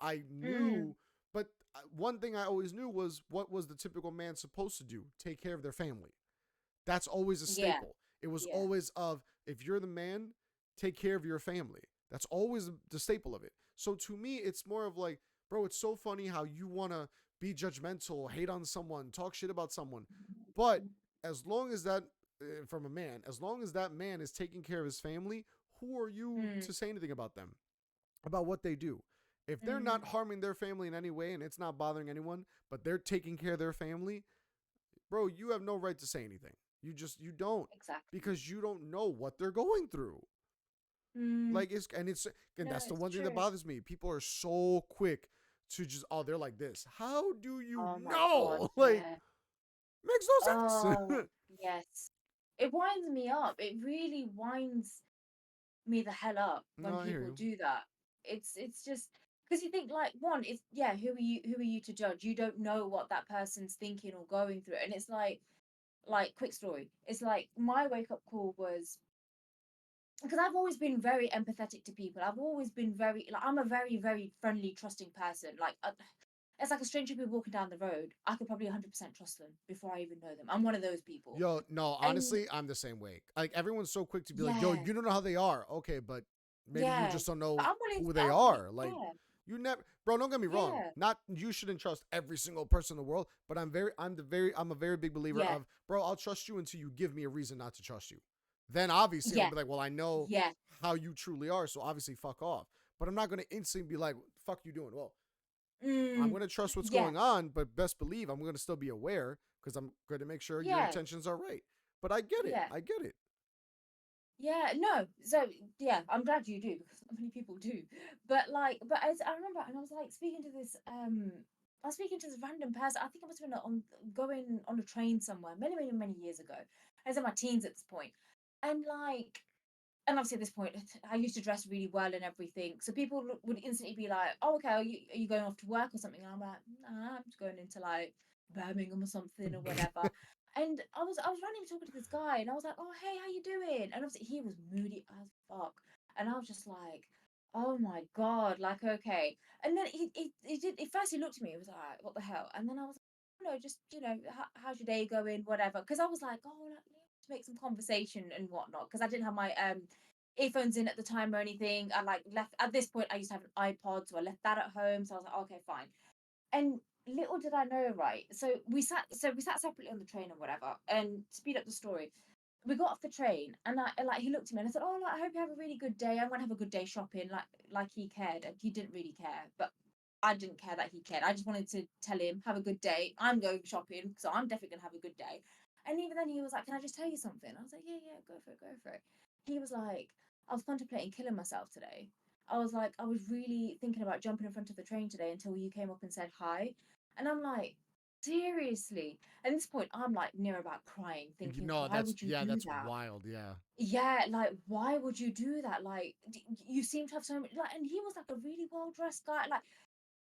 I
Mm,
knew, but one thing I always knew was what was the typical man supposed to do? Take care of their family. That's always a
yeah.
staple. It was
Yeah.
always of, if you're the man, take care of your family. That's always the staple of it. So to me, it's more of like, bro, it's so funny how you want to be judgmental, hate on someone, talk shit about someone. But as long as that, from a man, as long as that man is taking care of his family, who are you
Mm,
to say anything about them, about what they do? If they're
mm,
not harming their family in any way and it's not bothering anyone, but they're taking care of their family, bro, you have no right to say anything. You don't,
exactly.
because you don't know what they're going through.
Mm,
Like and
no,
that's the
it's
one thing that
true.
bothers me. People are so quick to just, oh, they're like this. How do you
Oh my God.
know? Like,
Yeah.
makes no sense.
Oh, yes. It winds me up. It really winds me the hell up when
No, I hear
people
you.
do that. It's just because you think like one, it's yeah, who are you to judge? You don't know what that person's thinking or going through. And it's like quick story. It's like my wake up call was because I've always been very empathetic to people. I've always been very like I'm a very very friendly, trusting person. Like it's like a stranger be walking down the road. I could probably 100% trust them before I even know them. I'm one of those people.
Yo, no,
And
honestly, I'm the same way. Like everyone's so quick to be like, yo,
yeah,
you don't know how they are. Okay, but maybe you
yeah.
just don't
But
know
I'm willing to,
who they are. Like
yeah,
you never, bro, don't get me wrong.
yeah,
Not you shouldn't trust every single person in the world, but I'm a very big believer
yeah,
of, bro, I'll trust you until you give me a reason not to trust you. Then obviously I'm
yeah,
gonna be like, well, I know
yeah,
how you truly are, so obviously fuck off. But I'm not gonna instantly be like, fuck you doing? Well, I'm
mm,
gonna trust what's
yeah,
going on, but best believe I'm gonna still be aware because I'm gonna make sure your
yeah,
intentions are right. But I get it.
yeah,
I get it.
yeah. No, so yeah, I'm glad you do because not many people do. But like, but as I remember, and I was like speaking to this, I was speaking to this random person. I think I must have been on going on a train somewhere many, many, many years ago. I was in my teens at this point, and like and obviously at this point, I used to dress really well and everything. So people would instantly be like, "Oh, okay, are you going off to work or something?" And I'm like, "Nah, I'm just going into like Birmingham or something or whatever." And I was randomly talking to this guy, and I was like, "Oh, hey, how you doing?" And obviously he was moody as fuck, and I was just like, "Oh my god, like okay." And then he did. At first he looked at me, he was like, "What the hell?" And then I was like, "No, just how's your day going, whatever." Because I was like, "Oh, like, to make some conversation and whatnot," because I didn't have my earphones in at the time or anything. I like left at this point. I used to have an iPod, so I left that at home. So I was like, okay, fine. And little did I know, right? So we sat separately on the train or whatever. And to speed up the story, we got off the train, and like he looked at me and I said, "Oh, like, I hope you have a really good day. I'm gonna have a good day shopping." Like he cared, and he didn't really care, but I didn't care that he cared. I just wanted to tell him, "Have a good day. I'm going shopping, so I'm definitely gonna have a good day." And even then, he was like, "Can I just tell you something?" I was like, "Yeah, yeah, go for it, go for it." He was like, "I was contemplating killing myself today." I was like, "I was really thinking about jumping in front of the train today until you came up and said hi." And I'm like, seriously? At this point, I'm like near about crying, thinking,
No,
why would you do
that's
that?
wild. Yeah.
Yeah, like, why would you do that? Like, you seem to have so much, like, and he was like a really well dressed guy. Like,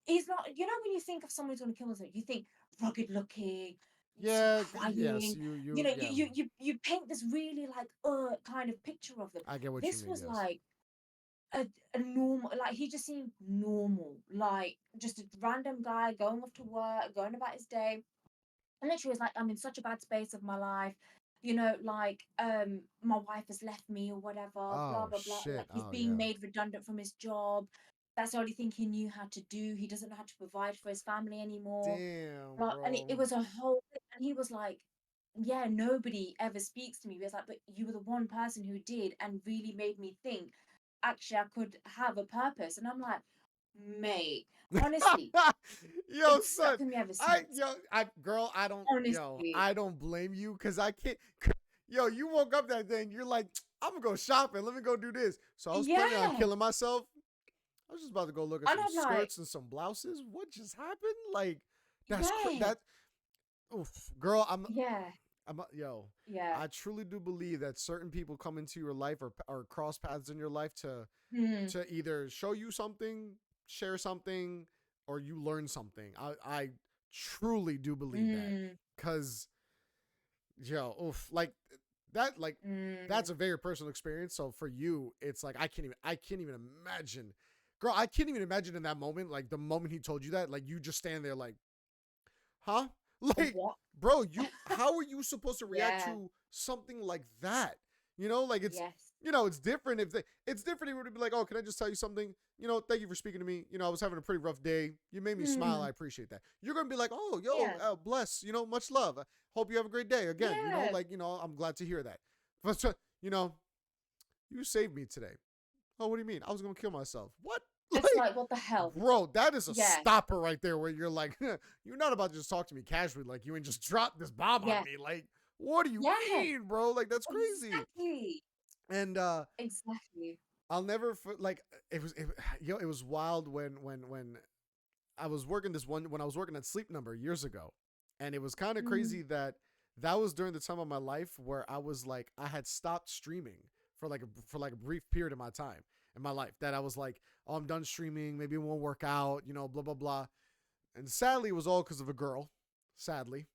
he's not, when you think of someone who's going to kill himself, you think rugged looking,
Yeah. Yes.
crying, you,
Yeah.
you, you, you paint this really like, kind of picture of them.
I get what you
This
mean.
was
Yes.
like, a, a normal, like he just seemed normal, like just a random guy going off to work, going about his day. And literally was like, I'm in such a bad space of my life, like my wife has left me or whatever, blah
Oh
blah blah.
shit.
Like he's
Oh
being
yeah.
made redundant from his job. That's the only thing he knew how to do. He doesn't know how to provide for his family anymore.
Damn,
But and it
bro.
was a whole thing. And he was like, yeah, nobody ever speaks to me. He was like, but you were the one person who did and really made me think actually I could have a purpose. And I'm like, Mate, honestly,
Yo,
it's
son,
stuck with me ever since.
girl,
Honestly,
I don't blame you because I can't. Yo, you woke up that day and you're like, I'm gonna go shopping. Let me go do this. So I was planning on
yeah.
killing myself. I was just about to go look at
And
some
I'm like,
skirts and some blouses. What just happened? Like,
yeah,
that. Oof, girl,
yeah,
yo.
yeah.
I truly do believe that certain people come into your life or cross paths in your life
Mm,
to either show you something, share something, or you learn something. I truly do believe that.
mm,
Cause yo, oof, that like
mm.
that's a very personal experience. So for you, it's like I can't even imagine. Girl, I can't even imagine in that moment, like the moment he told you that, like you just stand there like, huh? Like,
What?
bro, how are you supposed to react
Yeah,
to something like that? You know, like
yes.
it's different it's different if it would be like, oh, can I just tell you something? Thank you for speaking to me. I was having a pretty rough day. You made me smile. I
Mm,
appreciate that. You're gonna be like, oh, yo,
yeah,
bless. Much love. Hope you have a great day. Again,
yeah.
like, I'm glad to hear that. But you know, you saved me today. Oh, what do you mean? I was gonna kill myself. What?
It's
Like,
like, what the hell?
bro, that is a
Yeah,
stopper right there where you're like, you're not about to just talk to me casually, like you ain't just drop this bomb on
yeah,
me. Like, what do you
yeah.
mean, bro? Like, that's crazy.
Exactly.
And
Exactly.
I'll never like it was wild when I was working when I was working at Sleep Number years ago. And it was kind of
Mm,
crazy that was during the time of my life where I was like I had stopped streaming for like a brief period of my time in my life that I was like, oh, I'm done streaming, maybe it won't work out, blah blah blah. And sadly it was all because of a girl. Sadly.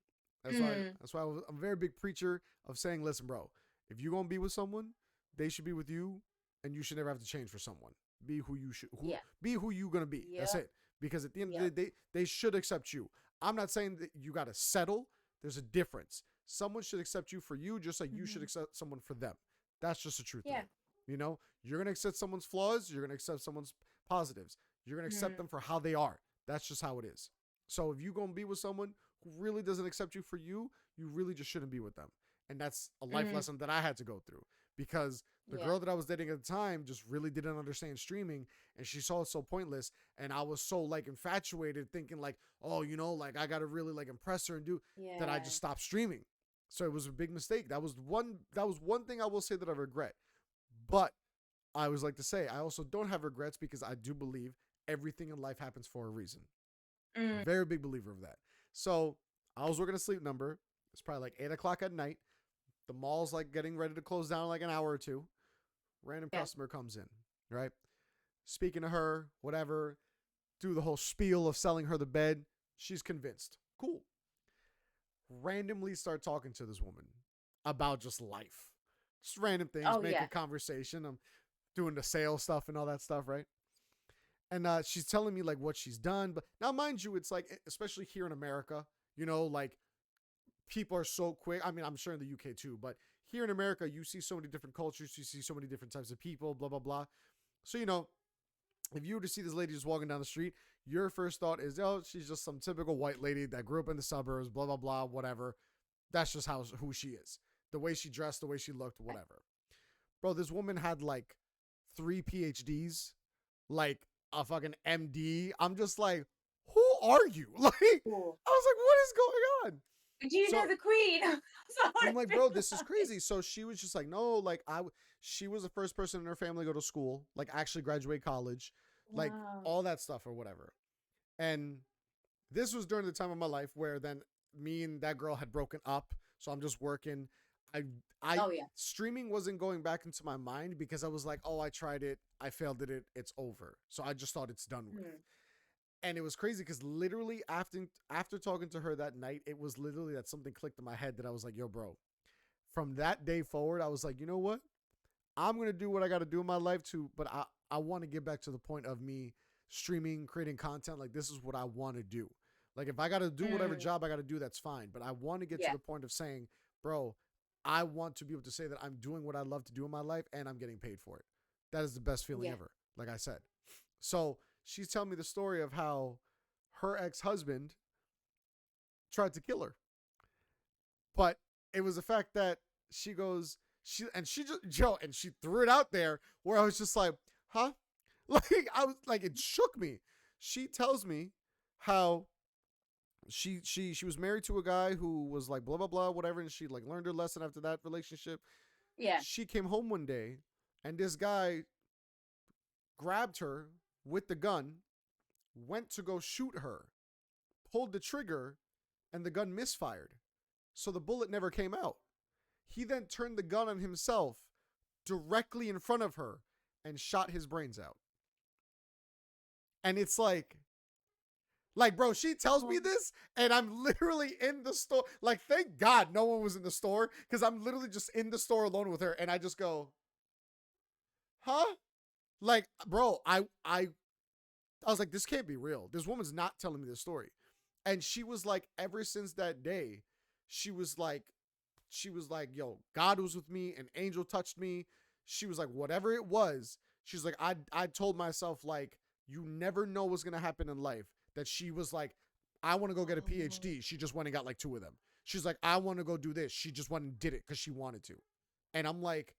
mm,
I'm a very big preacher of saying, listen, bro, if you're gonna be with someone, they should be with you, and you should never have to change for someone. Be who you should who
yeah,
be who you gonna be. That's
yep,
it. Because at the end of the
yep.
day, they should accept you. I'm not saying that you gotta settle. There's a difference. Someone should accept you for you, just like you should
Hmm.
accept someone for them. That's just the truth of
Yeah.
it. You're gonna accept someone's flaws. You're gonna accept someone's positives. You're gonna accept them
Mm,
for how they are. That's just how it is. So if you're gonna be with someone who really doesn't accept you for you, you really just shouldn't be with them. And that's a life
mm,
lesson that I had to go through because the
yeah.
girl that I was dating at the time just really didn't understand streaming and she saw it so pointless. And I was so like infatuated thinking like, oh, like I got to really like impress her and do that. I
Yeah.
just stopped streaming. So it was a big mistake. That was one thing I will say that I regret. But I always like to say, I also don't have regrets because I do believe everything in life happens for a reason.
Mm,
Very big believer of that. So I was working a Sleep Number. It's probably like 8 o'clock at night. The mall's like getting ready to close down in like an hour or two. Random
yeah.
customer comes in, right? Speaking to her, whatever, do the whole spiel of selling her the bed. She's convinced. Cool. Randomly start talking to this woman about just life. Just random things,
Oh,
make
yeah.
a conversation. I'm doing the sales stuff and all that stuff, right? And she's telling me like what she's done. But now, mind you, it's like, especially here in America, like people are so quick. I mean, I'm sure in the UK too, but here in America, you see so many different cultures, you see so many different types of people, blah, blah, blah. So, if you were to see this lady just walking down the street, your first thought is, oh, she's just some typical white lady that grew up in the suburbs, blah, blah, blah, whatever. That's just who she is. The way she dressed, the way she looked, whatever. Bro, this woman had like 3 PhDs, like a fucking MD. I'm just like, who are you? Like,
Cool.
I was like, what is going on?
Do you know
So
the Queen? So
I'm like, bro, this is
like,
crazy. So she was just like, no, like she was the first person in her family to go to school, like actually graduate college, like
wow.
all that stuff or whatever. And this was during the time of my life where then me and that girl had broken up. So I'm just working. I I
Oh, yeah.
streaming wasn't going back into my mind because I was like, oh, I tried it, I failed at it, it's over. So I just thought it's done with.
Mm,
And it was crazy because literally after talking to her that night, it was literally that something clicked in my head that I was like, yo, bro. From that day forward, I was like, you know what? I'm gonna do what I gotta do in my life too, but I want to get back to the point of me streaming, creating content. Like this is what I want to do. Like if I gotta do whatever
mm,
job I gotta do, that's fine. But I want to get to
yeah.
the point of saying, bro, I want to be able to say that I'm doing what I love to do in my life and I'm getting paid for it. That is the best feeling
Yeah.
ever. Like I said. So she's telling me the story of how her ex-husband tried to kill her. But it was the fact that she just Joe and she threw it out there where I was just like, huh? Like I was like, it shook me. She tells me how she was married to a guy who was like blah blah blah whatever, and she like learned her lesson after that relationship.
Yeah.
She came home one day, and this guy grabbed her with the gun, went to go shoot her, pulled the trigger, and the gun misfired. So the bullet never came out. He then turned the gun on himself directly in front of her and shot his brains out. And it's like, bro, she tells me this, and I'm literally in the store. Like, thank God no one was in the store, because I'm literally just in the store alone with her, and I just go, huh? Like, bro, I was like, this can't be real. This woman's not telling me this story. And she was like, ever since that day, she was like, yo, God was with me, an angel touched me. She was like, whatever it was, she's like, I told myself, like, you never know what's gonna happen in life. That she was like, I want to go get a PhD. She just went and got like 2 of them. She's like, I want to go do this. She just went and did it because she wanted to. And I'm like,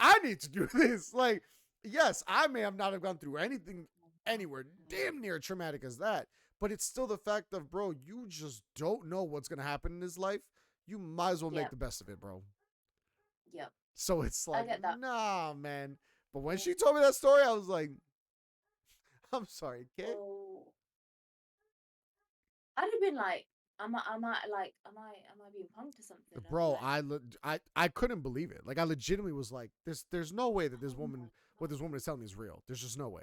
I need to do this. Like, yes, I may have not have gone through anything anywhere damn near traumatic as that, but it's still the fact of, bro, you just don't know what's gonna happen in this life. You might as well make the best of it, bro.
Yep.
So it's like,
I get that.
nah, man. But when she told me that story, I was like, I'm sorry, kid.
Oh. I'd have been like, am I being punked or something?
Bro,
Like,
I couldn't believe it. Like, I legitimately was like, there's no way that this
oh my
woman, what this woman is telling me is real. There's just no way.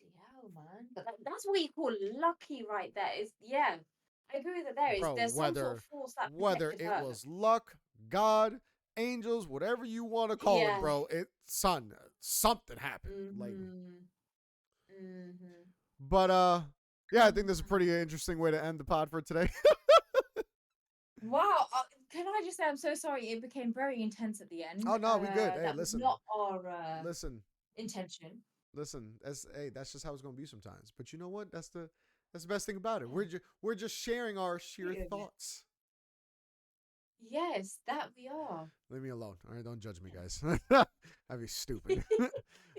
yeah, man. But that's what you call lucky, right there. Is yeah, I agree with it. There is
Bro,
there's some sort of force that
whether
protected
it
her.
was luck, God, angels, whatever you want to call it, bro, something happened. Like, but yeah, I think that's a pretty interesting way to end the pod for today.
Wow. Can I just say I'm so sorry? It became very intense at the end.
Oh no, we good. Hey,
That was
listen,
not our
listen,
intention.
listen. That's just how it's gonna be sometimes. But you know what? That's the best thing about it.
Yeah.
We're just sharing our sheer
Yeah.
thoughts.
Yes, that we are.
Leave me alone. All right, don't judge me, guys. That'd be stupid.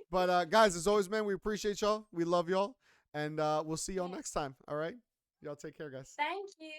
But guys, as always, man, we appreciate y'all. We love y'all, and we'll see y'all next time. All right, y'all take care, guys.
Thank you.